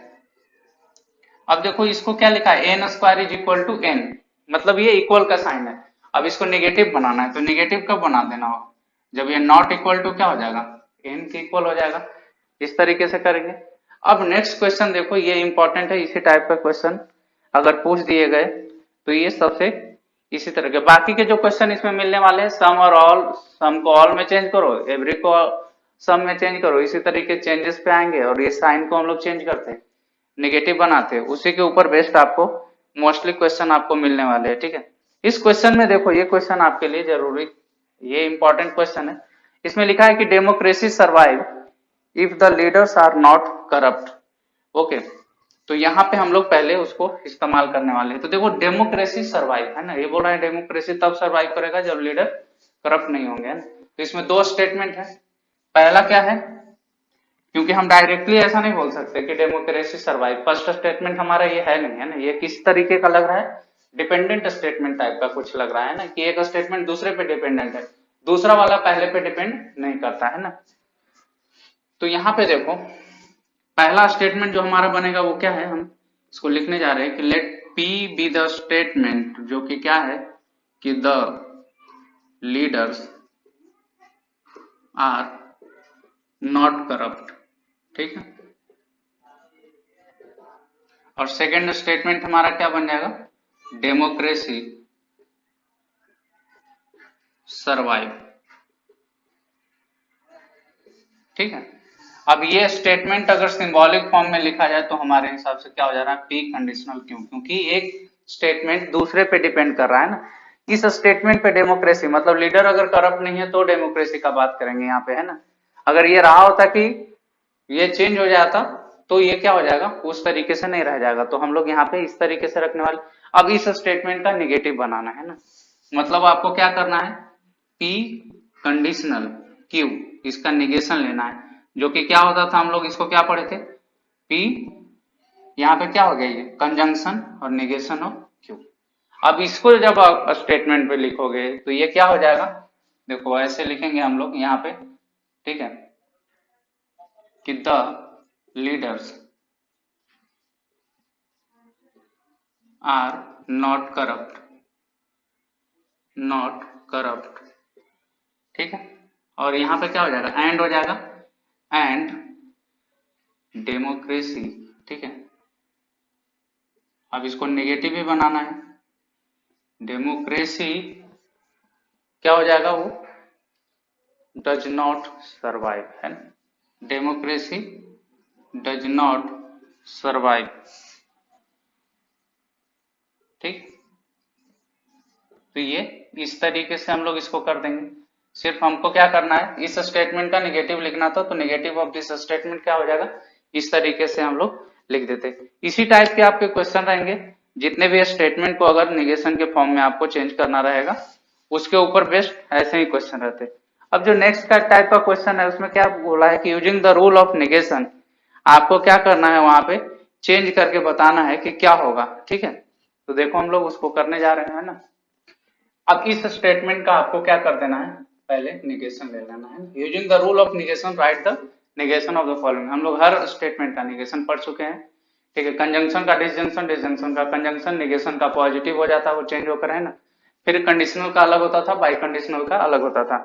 A: अब देखो इसको क्या लिखा है, n² is equal to n, मतलब ये इक्वल का साइन है। अब इसको नेगेटिव बनाना है, तो नेगेटिव कब बना देना होगा, जब ये नॉट इक्वल टू क्या हो जाएगा, n के इक्वल हो जाएगा। इस तरीके से करेंगे। अब नेक्स्ट क्वेश्चन देखो, ये इंपॉर्टेंट है, इसी टाइप का क्वेश्चन अगर पूछ दिए गए तो ये सबसे इसी तरह के बाकी के जो क्वेश्चन इसमें मिलने वाले हैं, सम और ऑल, सम को ऑल में चेंज करो, एवरी को सम में चेंज करो, इसी तरीके चेंजेस पे आएंगे। और ये साइन को हम लोग चेंज करते हैं, नेगेटिव बनाते हैं, उसी के ऊपर बेस्ड आपको मोस्टली क्वेश्चन आपको मिलने वाले हैं। ठीक है, इस क्वेश्चन में देखो, ये क्वेश्चन आपके लिए जरूरी, ये इंपॉर्टेंट क्वेश्चन है। इसमें लिखा है कि democracy survive if the leaders are not corrupt. Okay, तो यहाँ पे हम लोग पहले उसको इस्तेमाल करने वाले हैं। तो देखो डेमोक्रेसी सर्वाइव, है ना, ये बोल रहा है डेमोक्रेसी तब सर्वाइव करेगा जब लीडर करप्ट नहीं होंगे, है ना। तो इसमें 2 स्टेटमेंट है। पहला क्या है, क्योंकि हम डायरेक्टली ऐसा नहीं बोल सकते कि डेमोक्रेसी सर्वाइव, फर्स्ट स्टेटमेंट हमारा ये है नहीं, है ना, ये किस तरीके का लग रहा है, डिपेंडेंट स्टेटमेंट टाइप का कुछ लग रहा है ना, कि एक स्टेटमेंट दूसरे पे डिपेंडेंट है, दूसरा वाला पहले पे डिपेंड नहीं करता, है ना। तो यहाँ पे देखो पहला स्टेटमेंट जो हमारा बनेगा वो क्या है, हम इसको लिखने जा रहे हैं कि let P be the statement जो कि क्या है कि the leaders are not corrupt, ठीक है। और सेकेंड स्टेटमेंट हमारा क्या बन जाएगा, डेमोक्रेसी सरवाइव, ठीक है। अब ये स्टेटमेंट अगर सिंबॉलिक फॉर्म में लिखा जाए तो हमारे हिसाब से क्या हो जा रहा है, पी कंडीशनल क्यों, क्योंकि एक स्टेटमेंट दूसरे पे डिपेंड कर रहा है ना। इस स्टेटमेंट पे डेमोक्रेसी मतलब लीडर अगर करप्ट नहीं है तो डेमोक्रेसी का बात करेंगे यहाँ पे, है ना। अगर ये रहा होता कि ये चेंज हो जाता तो ये क्या हो जाएगा, उस तरीके से नहीं रह जाएगा, तो हम लोग यहाँ पे इस तरीके से रखने वाले। अब इस स्टेटमेंट का निगेटिव बनाना है ना, मतलब आपको क्या करना है, पी कंडीशनल क्यू, इसका निगेशन लेना है, जो कि क्या होता था, हम लोग इसको क्या पढ़े थे, पी यहाँ पे क्या हो गया, ये कंजंक्शन और निगेशन ऑफ क्यू। अब इसको जब आप स्टेटमेंट पे लिखोगे तो ये क्या हो जाएगा, देखो ऐसे लिखेंगे हम लोग यहाँ पे, ठीक है, कि the leaders are not corrupt, not corrupt, ठीक है। और यहाँ पे क्या हो जाएगा, एंड हो जाएगा, एंड डेमोक्रेसी, ठीक है। अब इसको नेगेटिव भी बनाना है, डेमोक्रेसी क्या हो जाएगा, वो डज नॉट सर्वाइव, है ना, डेमोक्रेसी डज नॉट सर्वाइव, ठीक। तो ये इस तरीके से हम लोग इसको कर देंगे। सिर्फ हमको क्या करना है, इस स्टेटमेंट का निगेटिव लिखना था तो निगेटिव ऑफ दिस स्टेटमेंट क्या हो जाएगा, इस तरीके से हम लोग लिख देते। इसी टाइप के आपके क्वेश्चन रहेंगे, जितने भी स्टेटमेंट को अगर निगेशन के फॉर्म में आपको चेंज करना रहेगा उसके ऊपर बेस्ड ऐसे ही क्वेश्चन रहते। अब जो नेक्स्ट का टाइप का क्वेश्चन है उसमें क्या बोला है कि using the rule of negation, आपको क्या करना है वहां पे चेंज करके बताना है कि क्या होगा, ठीक है। तो देखो हम लोग उसको करने जा रहे हैं ना। अब इस स्टेटमेंट का आपको क्या कर देना है, पहले निगेशन ले लेना है, using the rule of negation right the negation of the following. हम लोग हर स्टेटमेंट का निगेशन पढ़ चुके हैं, ठीक है। कंजंक्शन का डिसजंक्शन, डिसजंक्शन का कंजंक्शन, निगेशन का पॉजिटिव हो जाता है वो चेंज होकर, है ना। फिर कंडीशनल का अलग होता था, बाई कंडीशनल का अलग होता था,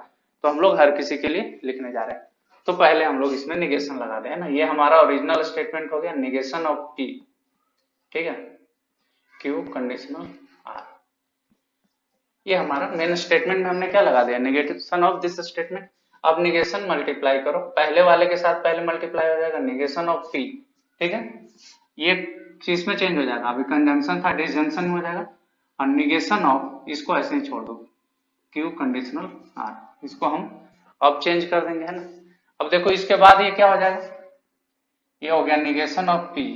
A: तो हम लोग हर किसी के लिए लिखने जा रहे हैं। तो पहले हम लोग इसमें निगेशन लगा दे, है ना। ये हमारा ओरिजिनल स्टेटमेंट हो गया, निगेशन ऑफ पी, ठीक है, क्यू कंडीशनल आर। ये हमारा मेन स्टेटमेंट में हमने क्या लगा दिया, निगेशन ऑफ दिस स्टेटमेंट। अब निगेशन मल्टीप्लाई करो, पहले वाले के साथ पहले मल्टीप्लाई हो जाएगा, निगेशन ऑफ पी, ठीक है। ये चीज में चेंज हो जाएगा, अभी कंजंक्शन था डिसजंक्शन में हो जाएगा, और निगेशन ऑफ इसको ऐसे ही छोड़ दो, क्यू कंडीशनल आर, इसको हम अब चेंज कर देंगे, है ना। अब देखो इसके बाद ये क्या हो जाएगा, ये हो गया निगेशन ऑफ पी,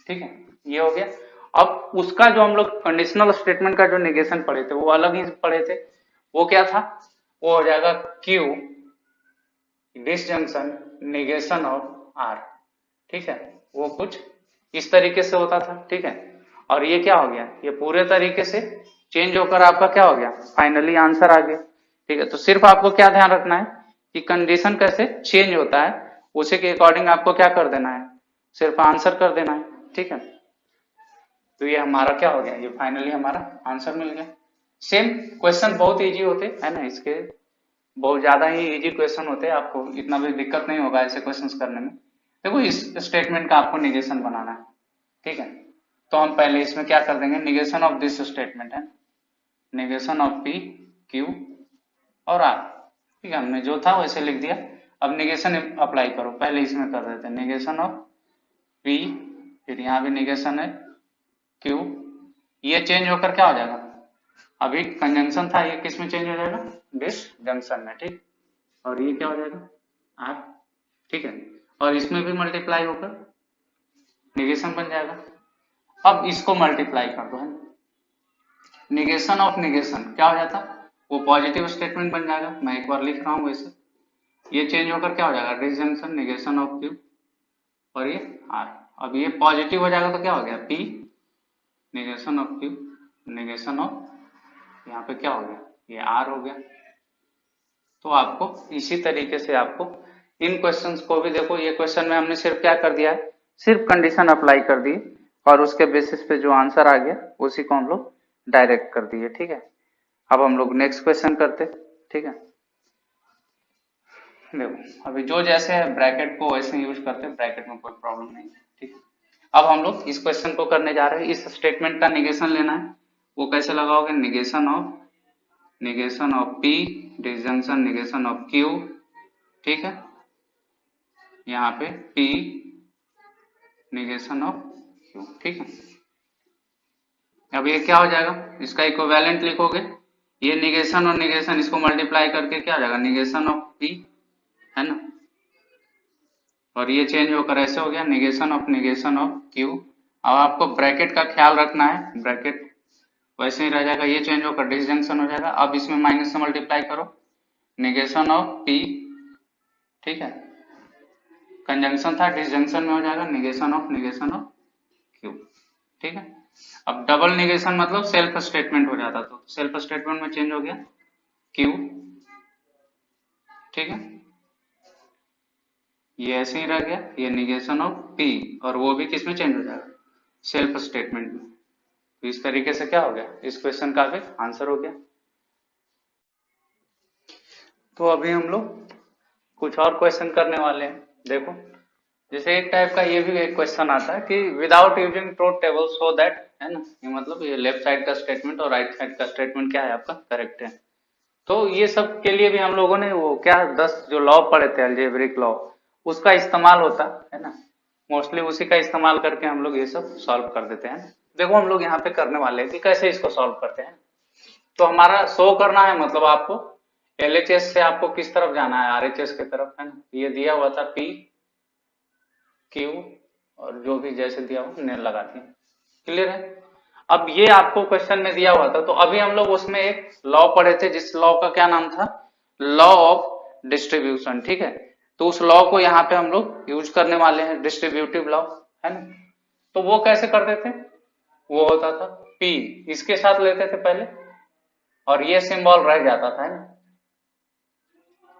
A: ठीक है, ये हो गया। अब उसका जो हम लोग कंडीशनल स्टेटमेंट का जो निगेशन पढ़े थे वो अलग ही पढ़े थे, वो क्या था, वो हो जाएगा q disjunction negation of r, ठीक है। वो कुछ इस तरीके से होता था, ठीक है। और ये क्या हो गया, ये पूरे तरीके से चेंज होकर आपका क्या हो गया, फाइनली आंसर आ गया, ठीक है। तो सिर्फ आपको क्या ध्यान रखना है कि कंडीशन कैसे चेंज होता है, उसी के अकॉर्डिंग आपको क्या कर देना है, सिर्फ आंसर कर देना है, ठीक है। तो ये हमारा क्या हो गया, ये फाइनली हमारा आंसर मिल गया। सेम क्वेश्चन बहुत इजी होते है ना, इसके बहुत ज्यादा ही इजी क्वेश्चन होते हैं, आपको इतना भी दिक्कत नहीं होगा ऐसे क्वेश्चंस करने में। देखो इस स्टेटमेंट का आपको निगेशन बनाना है, ठीक है। तो हम पहले इसमें क्या कर देंगे, निगेशन ऑफ दिस स्टेटमेंट है, निगेशन ऑफ पी क्यू और आर, ठीक है। हमने जो था वैसे लिख दिया। अब निगेशन अप्लाई करो, पहले इसमें कर देते हैं निगेशन ऑफ पी, फिर यहाँ भी निगेशन है क्यू, ये चेंज होकर क्या हो जाएगा, अभी कंजंक्शन था, ये किस में चेंज हो जाएगा, डिसजंक्शन में, ठीक। और ये क्या हो जाएगा आर, ठीक है। और इसमें भी मल्टीप्लाई होकर निगेशन बन जाएगा। अब इसको मल्टीप्लाई कर दो, है निगेशन ऑफ निगेशन क्या हो जाता, वो पॉजिटिव स्टेटमेंट बन जाएगा। मैं एक बार लिख रहा हूं वैसे, ये चेंज होकर क्या हो जाएगा, डिसजंक्शन निगेशन ऑफ क्यू और ये आर। अब ये पॉजिटिव हो जाएगा तो क्या हो गया, P negation of Q negation of, यहाँ पे क्या हो गया, ये आर हो गया। तो आपको इसी तरीके से आपको इन क्वेश्चंस को भी देखो, ये क्वेश्चन में हमने सिर्फ क्या कर दिया है, सिर्फ कंडीशन अप्लाई कर दी, और उसके बेसिस पे जो आंसर आ गया उसी को हम लोग डायरेक्ट कर दिए। ठीक है, अब हम लोग नेक्स्ट क्वेश्चन करते। ठीक है, देखो अभी जो जैसे है ब्रैकेट को वैसे यूज करते हैं, ब्रैकेट में कोई प्रॉब्लम नहीं है। ठीक है, अब हम लोग इस क्वेश्चन को करने जा रहे हैं। इस स्टेटमेंट का निगेशन लेना है। वो कैसे लगाओगे? Negation of P disjunction negation of Q. ठीक है, यहाँ पे पी निगेशन ऑफ क्यू। ठीक है, अब ये क्या हो जाएगा? इसका इक्विवेलेंट लिखोगे। ये निगेशन और निगेशन इसको मल्टीप्लाई करके क्या हो जाएगा? निगेशन ऑफ पी, है ना। और ये चेंज होकर ऐसे हो गया निगेशन ऑफ क्यू। अब आपको ब्रैकेट का ख्याल रखना है, ब्रैकेट वैसे ही रह जाएगा, ये चेंज होकर डिसजंक्शन हो जाएगा। अब इसमें माइनस से मल्टीप्लाई करो, निगेशन ऑफ पी। ठीक है, कंजंक्शन था, डिसजंक्शन में हो जाएगा निगेशन ऑफ क्यू। ठीक है, अब डबल निगेशन मतलब सेल्फ स्टेटमेंट हो जाता, तो सेल्फ स्टेटमेंट में चेंज हो गया क्यू। ठीक है, ये ऐसे ही रह गया, ये निगेशन ऑफ पी, और वो भी किस में चेंज हो जाएगा? सेल्फ स्टेटमेंट में। तो इस तरीके से क्या हो गया? इस क्वेश्चन का भी आंसर हो गया। तो अभी हम लोग कुछ और क्वेश्चन करने वाले हैं। देखो, जैसे एक टाइप का ये भी एक क्वेश्चन आता है कि without using truth table so that, है ना, ये मतलब ये लेफ्ट साइड का स्टेटमेंट और राइट साइड का स्टेटमेंट क्या है आपका? करेक्ट है। तो ये सब के लिए भी हम लोगों ने वो क्या 10 जो लॉ पढ़े थे अलजेब्रिक लॉ, उसका इस्तेमाल होता है ना। मोस्टली उसी का इस्तेमाल करके हम लोग ये सब सॉल्व कर देते हैं। देखो हम लोग यहाँ पे करने वाले हैं कि कैसे इसको सॉल्व करते हैं। तो हमारा शो करना है, मतलब आपको एलएचएस से आपको किस तरफ जाना है? आरएचएस की तरफ, है ना। ये दिया हुआ था पी क्यू और जो भी जैसे दिया हुआ ने लगा दिया। क्लियर है? अब ये आपको क्वेश्चन में दिया हुआ था, तो अभी हम लोग उसमें एक लॉ पढ़े थे जिस लॉ का क्या नाम था? Law of distribution. ठीक है, तो उस लॉ को यहाँ पे हम लोग यूज करने वाले हैं, डिस्ट्रीब्यूटिव लॉ, है ना। तो वो कैसे करते थे? वो होता था P इसके साथ लेते थे पहले, और ये सिंबल रह जाता था, है ना,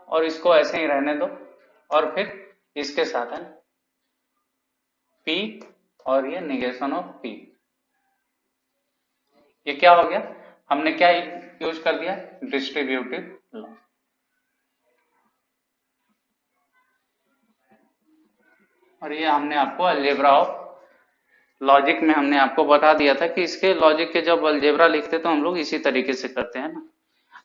A: और इसको ऐसे ही रहने दो, और फिर इसके साथ है ना P, और ये निगेशन ऑफ P। ये क्या हो गया? हमने क्या यूज कर दिया? Distributive law. और ये हमने आपको अलजेब्रा ऑफ लॉजिक में हमने आपको बता दिया था कि इसके लॉजिक के जब अलजेब्रा लिखते तो हम लोग इसी तरीके से करते हैं ना।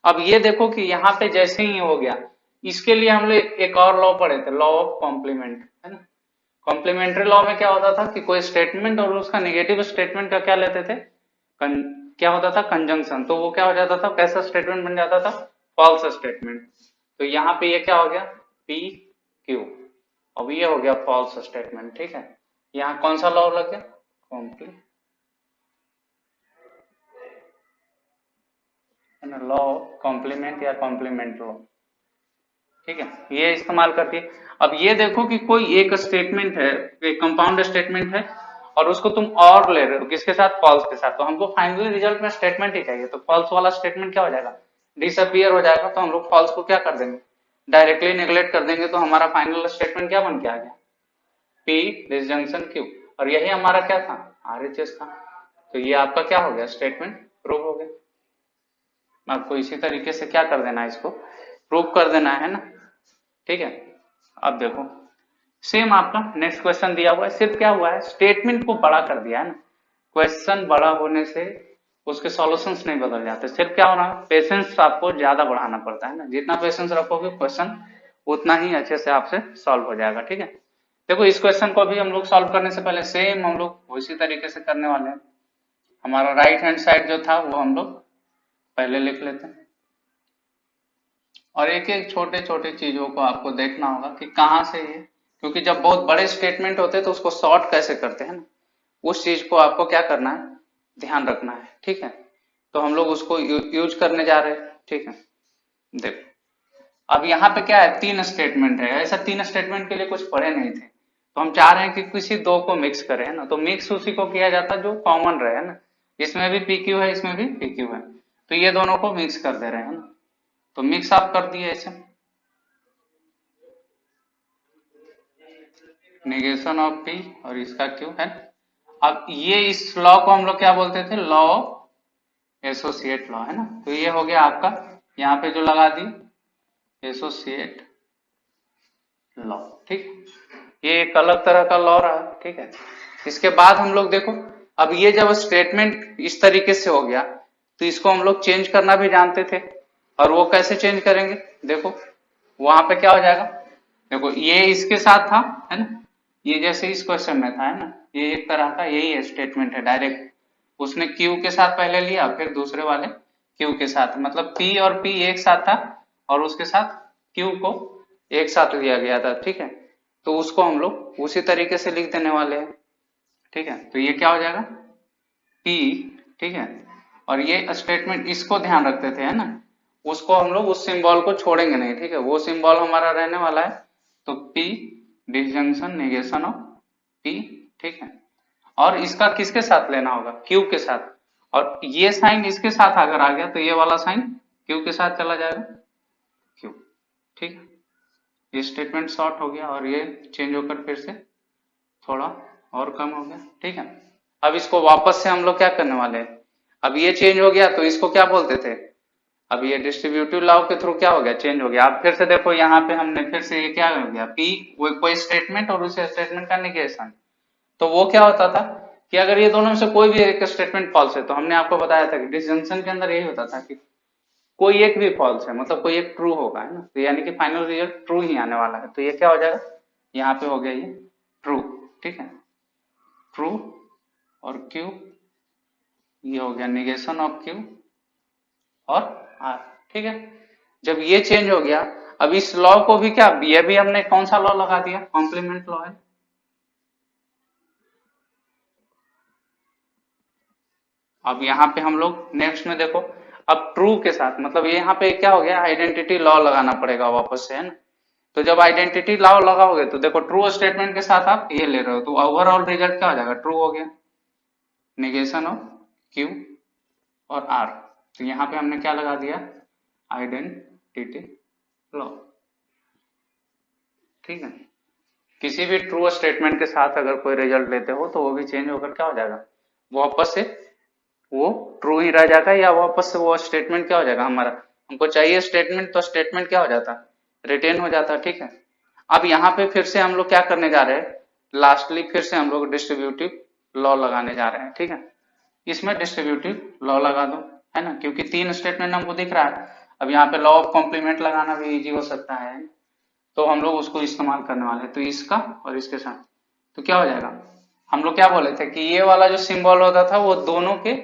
A: अब ये देखो कि यहाँ पे जैसे ही हो गया, इसके लिए हम लोग एक और लॉ पढ़े थे, लॉ ऑफ कॉम्प्लीमेंट, है ना। कॉम्प्लीमेंट्री लॉ में क्या होता था कि कोई स्टेटमेंट और उसका नेगेटिव स्टेटमेंट का क्या लेते थे? क्या होता था? कंजंक्शन। तो वो क्या हो जाता था? कैसा स्टेटमेंट बन जाता था? False statement. तो यहाँ पे ये क्या हो गया? P q. अब ये हो गया फॉल्स स्टेटमेंट। ठीक है, यहाँ कौन सा लॉ लग गया? लॉ कॉम्प्लीमेंट या कॉम्प्लीमेंट लॉ। ठीक है, ये इस्तेमाल करती है। अब ये देखो कि कोई एक स्टेटमेंट है, एक कंपाउंड स्टेटमेंट है, और उसको तुम और ले रहे हो किसके साथ? फॉल्स के साथ। तो हमको फाइनली रिजल्ट में स्टेटमेंट ही चाहिए, तो फॉल्स वाला स्टेटमेंट क्या हो जाएगा? डिसअपियर हो जाएगा। तो हम लोग फॉल्स को क्या कर देंगे? डायरेक्टली नेग्लेक्ट कर देंगे। तो हमारा फाइनल स्टेटमेंट क्या बन के आ गया? P disjunction Q. और यही हमारा क्या था? आरएचएस था। तो ये आपका क्या हो गया? स्टेटमेंट प्रूव हो गया। आपको इसी तरीके से क्या कर देना है? इसको प्रूव कर देना है ना। ठीक है, अब देखो सेम आपका नेक्स्ट क्वेश्चन दिया हुआ है, सिर्फ क्या हुआ है? स्टेटमेंट को बड़ा कर दिया है ना। क्वेश्चन बड़ा होने से उसके सॉल्यूशंस नहीं बदल जाते, सिर्फ क्या होना? पेशेंस आपको ज्यादा बढ़ाना पड़ता है ना। जितना पेशेंस रखोगे क्वेश्चन उतना ही अच्छे से आपसे सॉल्व हो जाएगा। ठीक है, देखो इस क्वेश्चन को भी हम लोग सॉल्व करने से पहले सेम हम लोग उसी तरीके से करने वाले हैं। हमारा राइट हैंड साइड जो था वो हम लोग पहले लिख लेते हैं, और एक एक छोटे छोटे चीजों को आपको देखना होगा कि कहाँ से ये, क्योंकि जब बहुत बड़े स्टेटमेंट होते हैं तो उसको शॉर्ट कैसे करते हैं ना, उस चीज को आपको क्या करना है? ध्यान रखना है। ठीक है, तो हम लोग उसको यूज करने जा रहे हैं। ठीक है, देखो अब यहाँ पे क्या है? 3 स्टेटमेंट है। ऐसा 3 स्टेटमेंट के लिए कुछ पढ़े नहीं थे, तो हम चाह रहे हैं कि किसी दो को मिक्स करें, है ना। तो मिक्स उसी को किया जाता है जो कॉमन रहे, है ना। इसमें भी पीक्यू है, इसमें भी पीक्यू है, तो ये दोनों को मिक्स कर दे रहे हैं ना। तो मिक्स आप कर दिए ऐसे, नेगेशन ऑफ पी और इसका क्यू है। अब ये इस लॉ को हम लोग क्या बोलते थे, लॉ ऑफ एसोसिएट लॉ, है ना। तो ये हो गया आपका, यहाँ पे जो लगा दी एसोसिएट लॉ, ठीक। ये एक अलग तरह का लॉ रहा, ठीक है। इसके बाद हम लोग देखो, अब ये जब स्टेटमेंट इस तरीके से हो गया तो इसको हम लोग चेंज करना भी जानते थे। और वो कैसे चेंज करेंगे, देखो वहां पे क्या हो जाएगा, देखो ये इसके साथ था, है ना, ये जैसे इस क्वेश्चन में था, है ना, ये एक तरह का यही है स्टेटमेंट है, डायरेक्ट उसने क्यू के साथ पहले लिया, फिर दूसरे वाले क्यू के साथ, मतलब पी और पी एक साथ था और उसके साथ क्यू को एक साथ लिया गया था, ठीक है। तो उसको हम लोग उसी तरीके से लिख देने वाले हैं, ठीक है। तो ये क्या हो जाएगा पी, ठीक है। और ये स्टेटमेंट इसको ध्यान रखते थे, है ना, उसको हम लोग उस सिंबल को छोड़ेंगे नहीं, ठीक है, वो सिंबल हमारा रहने वाला है। तो P disjunction negation of P, ठीक है। और इसका किसके साथ लेना होगा, क्यू के साथ। और ये साइन इसके साथ अगर आ गया तो ये वाला साइन क्यू के साथ चला जाएगा, क्यू, ठीक है। ये स्टेटमेंट शॉर्ट हो गया और ये चेंज होकर फिर से थोड़ा और कम हो गया, ठीक है। अब इसको वापस से हम लोग क्या करने वाले हैं, अब ये चेंज हो गया तो इसको क्या बोलते थे, अब ये डिस्ट्रीब्यूटिव लॉ के थ्रू क्या हो गया, चेंज हो गया। अब फिर से देखो यहाँ पे हमने फिर से ये क्या हो गया, पी वो कोई स्टेटमेंट और उस स्टेटमेंट का निगेशन। तो वो क्या होता था कि अगर ये दोनों में से कोई भी एक स्टेटमेंट फॉल्स है, तो हमने आपको बताया था कि डिसजंक्शन के अंदर यही होता था कि कोई एक भी फॉल्स है, मतलब कोई एक ट्रू होगा, है ना, तो यानी कि फाइनल रिजल्ट ट्रू ही आने वाला है। तो ये क्या हो जाएगा, यहाँ पे हो गया ये ट्रू, ठीक है, ट्रू। और क्यू, ये हो गया निगेशन ऑफ क्यू और आर, ठीक है। जब ये चेंज हो गया, अब इस लॉ को भी क्या, ये भी हमने कौन सा लॉ लगा दिया, कॉम्प्लीमेंट लॉ है। अब यहाँ पे हम लोग नेक्स्ट में देखो, अब ट्रू के साथ मतलब ये यहाँ पे क्या हो गया, आइडेंटिटी लॉ लगाना पड़ेगा वापस से, है ना। तो जब आइडेंटिटी लॉ लगाओगे तो देखो ट्रू स्टेटमेंट के साथ आप ये ले रहे हो, तो ओवरऑल रिजल्ट क्या हो जाएगा, ट्रू हो गया, निगेशन ऑफ क्यू और आर। तो यहाँ पे हमने क्या लगा दिया, आइडेंटिटी लॉ, ठीक है। किसी भी ट्रू स्टेटमेंट के साथ अगर कोई रिजल्ट लेते हो तो वो भी चेंज होकर क्या हो जाएगा, वापस से वो ट्रू ही रह जाएगा, या वापस से वो स्टेटमेंट क्या हो जाएगा हमारा, हमको चाहिए स्टेटमेंट तो स्टेटमेंट क्या हो जाता, रिटेन हो जाता, ठीक है। अब यहाँ पे फिर से हम लोग क्या करने जा रहे हैं, लास्टली फिर से हम लोग डिस्ट्रीब्यूटिव लॉ लगाने जा रहे हैं, ठीक है। इसमें डिस्ट्रीब्यूटिव लॉ लगा दो, है ना, क्योंकि तीन स्टेटमेंट हमको दिख रहा है। अब यहाँ पे लॉ ऑफ कॉम्प्लीमेंट लगाना भी इजी हो सकता है, तो हम लोग उसको इस्तेमाल करने वाले हैं। तो इसका और इसके साथ तो क्या हो जाएगा, हम लोग क्या बोले थे कि ये वाला जो सिंबल होता था वो दोनों के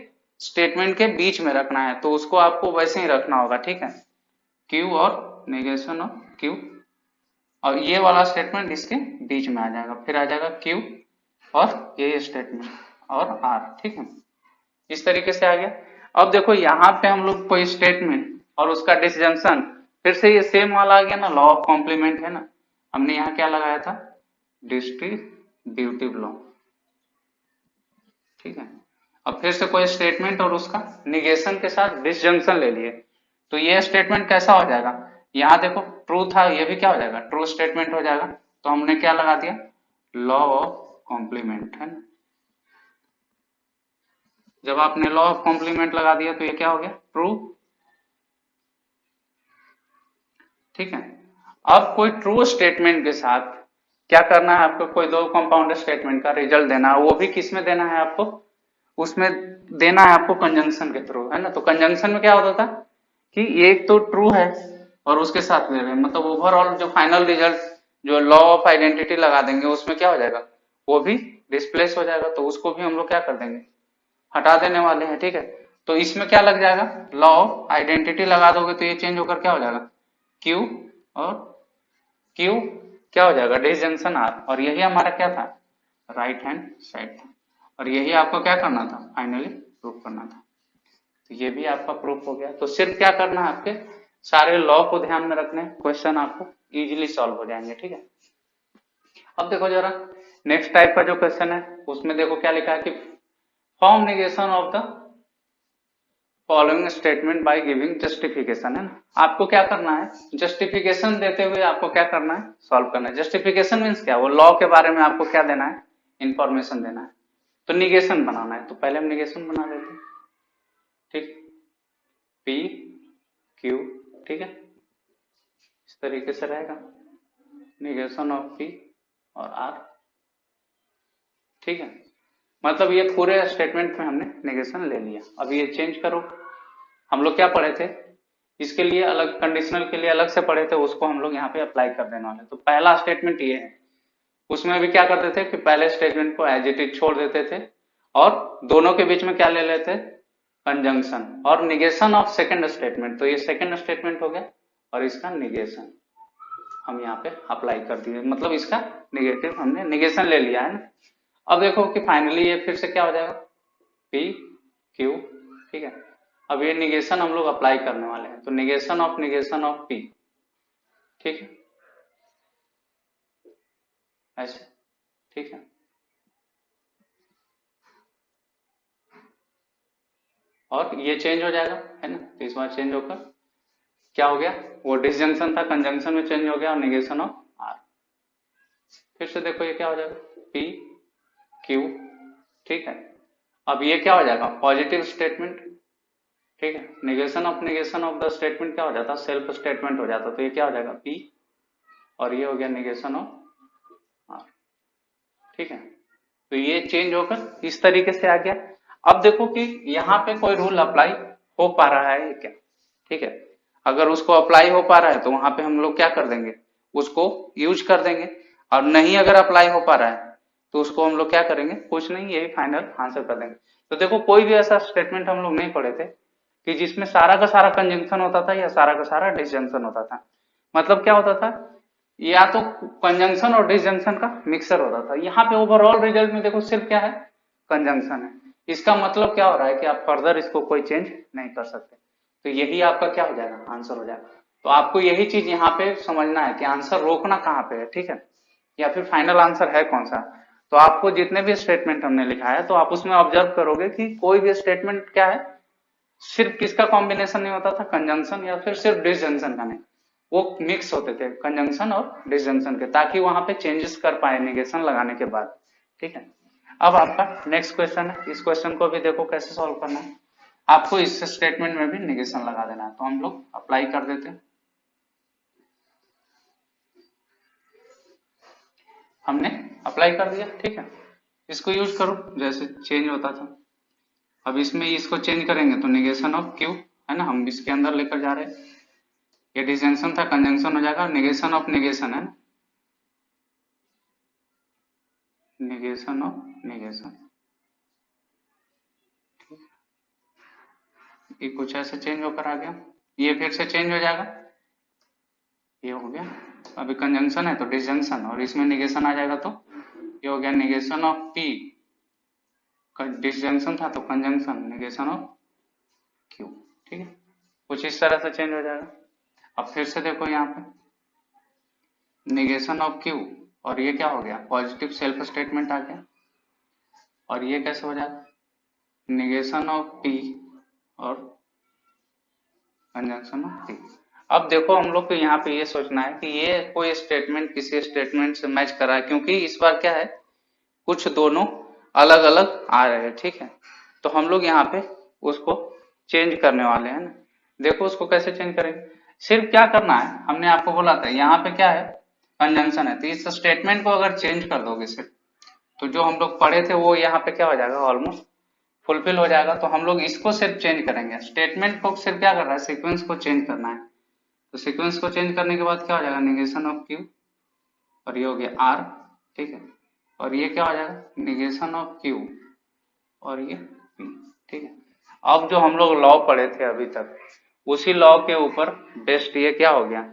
A: स्टेटमेंट के बीच में रखना है, तो उसको आपको वैसे ही रखना होगा, ठीक है, क्यू और नेगेशन ऑफ क्यू, और ये वाला स्टेटमेंट इसके बीच में आ जाएगा, फिर आ जाएगा क्यू और ये स्टेटमेंट और आर, ठीक है। इस तरीके से आ गया। अब देखो यहाँ पे हम लोग कोई स्टेटमेंट और उसका डिसजंक्शन, फिर से ये सेम वाला आ गया ना, लॉ ऑफ कॉम्प्लीमेंट है ना, हमने यहाँ क्या लगाया था, डिस्ट्रीब्यूटिव लॉ, ठीक है। अब फिर से कोई स्टेटमेंट और उसका निगेशन के साथ डिसजंक्शन ले लिए, तो ये स्टेटमेंट कैसा हो जाएगा, यहाँ देखो ट्रू था, ये भी क्या हो जाएगा, ट्रू स्टेटमेंट हो जाएगा। तो हमने क्या लगा दिया, लॉ ऑफ कॉम्प्लीमेंट, है ना। जब आपने लॉ ऑफ कॉम्प्लीमेंट लगा दिया तो ये क्या हो गया, ट्रू, ठीक है। अब कोई ट्रू स्टेटमेंट के साथ क्या करना है आपको, कोई दो कंपाउंड स्टेटमेंट का रिजल्ट देना है, वो भी किस में देना है आपको, उसमें देना है आपको कंजंक्शन के थ्रू, है ना। तो कंजंक्शन में क्या होता था कि एक तो ट्रू है और उसके साथ ले रहे हैं, मतलब ओवरऑल जो फाइनल रिजल्ट जो लॉ ऑफ आइडेंटिटी लगा देंगे उसमें क्या हो जाएगा, वो भी डिस्प्लेस हो जाएगा, तो उसको भी हम लोग क्या कर देंगे, हटा देने वाले हैं, ठीक है। तो इसमें क्या लग जाएगा, लॉ ऑफ आइडेंटिटी लगा दोगे तो ये चेंज होकर क्या हो जाएगा, क्यू और क्यू क्या हो जाएगा, डिसजंक्शन आर, और यही हमारा क्या था, राइट हैंड साइड था, और यही आपको क्या करना था, फाइनली प्रूफ करना था। तो ये भी आपका प्रूफ हो गया। तो सिर्फ क्या करना है, आपके सारे लॉ को ध्यान में रखने, क्वेश्चन आपको इजीली सॉल्व हो जाएंगे, ठीक है। अब देखो जरा नेक्स्ट टाइप का जो क्वेश्चन है उसमें देखो क्या लिखा है कि form negation of the following statement by giving justification, है ना। आपको क्या करना है, जस्टिफिकेशन देते हुए आपको क्या करना है, सॉल्व करना है। जस्टिफिकेशन मीन्स क्या, वो लॉ के बारे में आपको क्या देना है, इंफॉर्मेशन देना है। तो निगेशन बनाना है, तो पहले हम निगेशन बना लेते हैं। ठीक, पी क्यू, ठीक है, इस तरीके से रहेगा निगेशन ऑफ पी और आर। ठीक है, मतलब ये पूरे स्टेटमेंट में हमने निगेशन ले लिया। अब ये चेंज करो, हम लोग क्या पढ़े थे, इसके लिए अलग, कंडीशनल के लिए अलग से पढ़े थे, उसको हम लोग यहाँ पे अप्लाई कर देने वाले। तो पहला स्टेटमेंट ये है, उसमें भी क्या करते थे कि पहले स्टेटमेंट को एज इट इज छोड़ देते थे और दोनों के बीच में क्या ले लेते, कंजंक्शन और निगेशन ऑफ सेकंड स्टेटमेंट। तो ये सेकंड स्टेटमेंट हो गया और इसका निगेशन हम यहाँ पे अप्लाई कर दिए, मतलब इसका निगेटिव हमने निगेशन ले लिया है ना। अब देखो कि फाइनली ये फिर से क्या हो जाएगा, पी क्यू, ठीक है। अब ये निगेशन हम लोग अप्लाई करने वाले हैं, तो निगेशन ऑफ पी, ठीक है, ऐसे, ठीक है। और ये चेंज हो जाएगा, है ना, तो इस बार चेंज होकर क्या हो गया, वो डिसजंक्शन था कंजंक्शन में चेंज हो गया और निगेशन ऑफ आर। फिर से देखो ये क्या हो जाएगा, पी क्यू, ठीक है। अब ये क्या हो जाएगा, पॉजिटिव स्टेटमेंट, ठीक है। निगेशन ऑफ द स्टेटमेंट क्या हो जाता, सेल्फ स्टेटमेंट हो जाता, तो ये क्या हो जाएगा, पी और ये हो गया निगेशन ऑफ आर, ठीक है। तो ये चेंज होकर इस तरीके से आ गया। अब देखो कि यहाँ पे कोई रूल अप्लाई हो पा रहा है क्या, ठीक है। अगर उसको अप्लाई हो पा रहा है तो वहां पे हम लोग क्या कर देंगे, उसको यूज कर देंगे, और नहीं अगर अप्लाई हो पा रहा है तो उसको हम लोग क्या करेंगे, कुछ नहीं, यही फाइनल आंसर कर देंगे। तो देखो कोई भी ऐसा स्टेटमेंट हम लोग नहीं पढ़े थे कि जिसमें सारा का सारा कंजंक्शन होता था या सारा का सारा डिसजंक्शन होता था। मतलब क्या होता था, या तो कंजंक्शन और डिसजंक्शन का मिक्सर होता था। यहाँ पे ओवरऑल रिजल्ट में देखो सिर्फ क्या है, कंजंक्शन है। इसका मतलब क्या हो रहा है कि आप फर्दर इसको कोई चेंज नहीं कर सकते। तो यही आपका क्या हो जाएगा, आंसर हो जाएगा। तो आपको यही चीज यहाँ पे समझना है कि आंसर रोकना कहाँ पे है, ठीक है, या फिर फाइनल आंसर है कौन सा। तो आपको जितने भी स्टेटमेंट हमने लिखा है तो आप उसमें ऑब्जर्व करोगे कि कोई भी स्टेटमेंट क्या है, सिर्फ किसका कॉम्बिनेशन नहीं होता था, कंजंक्शन या फिर सिर्फ डिसजंक्शन का नहीं, वो मिक्स होते थे कंजंक्शन और डिसजंक्शन के, ताकि वहां पे चेंजेस कर पाए निगेशन लगाने के बाद, ठीक है। अब आपका नेक्स्ट क्वेश्चन है, इस क्वेश्चन को भी देखो कैसे सॉल्व करना है। आपको इस स्टेटमेंट में भी निगेशन लगा देना है, तो हम लोग अप्लाई कर देते हैं। हमने अप्लाई कर दिया, ठीक है। इसको यूज करो जैसे चेंज होता था। अब इसमें इसको चेंज करेंगे तो निगेशन ऑफ क्यू, है ना, हम इसके अंदर लेकर जा रहे हैं। ये डिसजंक्शन था, कंजंक्शन हो जाएगा, निगेशन ऑफ निगेशन है ना, निगेशन ऑफ निगेशन, ये कुछ ऐसे चेंज होकर आ गया। ये फिर से चेंज हो जाएगा, ये हो गया। अभी कंजंक्शन है तो डिसजंक्शन, और इसमें निगेशन आ जाएगा तो ये हो गया निगेशन ऑफ पी, डिसजंक्शन था तो कंजंक्शन, निगेशन ऑफ क्यू, ठीक है। कुछ इस तरह से चेंज हो जाएगा। अब फिर से देखो यहाँ पे निगेशन ऑफ क्यू, और ये क्या हो गया, पॉजिटिव सेल्फ स्टेटमेंट आ गया। और ये कैसे हो जाएगा, निगेशन ऑफ पी और कंजंक्शन ऑफ पी। अब देखो हम लोग को यहाँ पे ये सोचना है कि ये कोई स्टेटमेंट किसी स्टेटमेंट से मैच कर रहा है, क्योंकि इस बार क्या है, कुछ दोनों अलग अलग आ रहे हैं, ठीक है। तो हम लोग यहाँ पे उसको चेंज करने वाले हैं ना। देखो उसको कैसे चेंज करेंगे, सिर्फ क्या करना है, हमने आपको बोला था यहाँ पे क्या है, कंजंक्शन है, तो इस स्टेटमेंट को अगर चेंज कर दोगे सिर्फ, तो जो हम लोग पढ़े थे वो यहाँ पे क्या हो जाएगा, ऑलमोस्ट फुलफिल हो जाएगा। तो हम लोग इसको सिर्फ चेंज करेंगे, स्टेटमेंट को सिर्फ क्या कर रहा है, सीक्वेंस को चेंज करना है। तो सीक्वेंस को चेंज करने के बाद क्या हो जाएगा, निगेशन ऑफ क्यू, और ये हो गया आर, ठीक है। और ये क्या हो जाएगा, निगेशन ऑफ क्यू और ये पी, ठीक है। अब जो हम लोग लॉ पढ़े थे अभी तक, उसी लॉ के ऊपर बेस्ड ये क्या हो गया,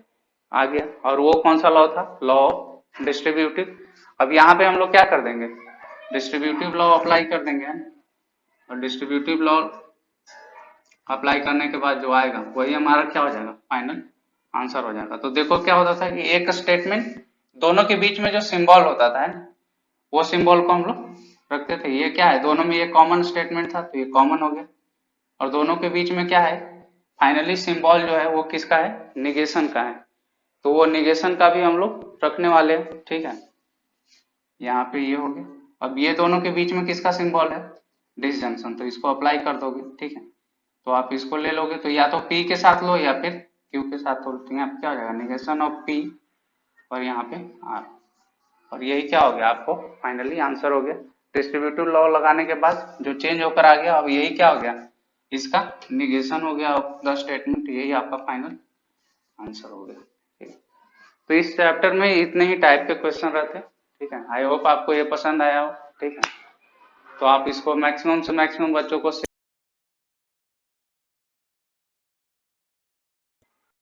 A: आ गया। और वो कौन सा लॉ था, लॉ ऑफ डिस्ट्रीब्यूटिव। अब यहाँ पे हम लोग क्या कर देंगे, डिस्ट्रीब्यूटिव लॉ अप्लाई कर देंगे, और डिस्ट्रीब्यूटिव लॉ अप्लाई करने के बाद जो आएगा वही हमारा क्या हो जाएगा, फाइनल आंसर हो जाएगा। तो देखो क्या होता था कि एक स्टेटमेंट, दोनों के बीच में जो सिंबल होता था, है ना, वो सिंबल को हम लोग रखते थे। ये क्या है, दोनों में ये कॉमन स्टेटमेंट था तो ये कॉमन हो गया, और दोनों के बीच में क्या है, फाइनली सिंबल जो है वो किसका है, निगेशन का है। तो वो निगेशन का भी हम लोग रखने वाले हैं, ठीक है। यहाँ पे ये हो गया, अब ये दोनों के बीच में किसका सिंबल है, डिसजंक्शन, तो इसको अप्लाई कर दोगे, ठीक है। तो आप इसको ले लोगे, तो या तो P के साथ लो या फिर Q के साथ लो, तो यहाँ पे क्या हो जाएगा, निगेशन ऑफ P और यहाँ पे R, और यही क्या हो गया, आपको फाइनली आंसर हो गया। डिस्ट्रीब्यूटिव लॉ लगाने के बाद जो चेंज होकर आ गया, अब यही क्या हो गया, इसका निगेशन हो गया ऑफ द स्टेटमेंट, यही आपका फाइनल आंसर हो गया, ठीक है। तो इस चैप्टर में इतने ही टाइप के क्वेश्चन रहते हैं, ठीक है। आई होप आपको ये पसंद आया हो, ठीक है। तो आप इसको मैक्सिमम से मैक्सिमम बच्चों को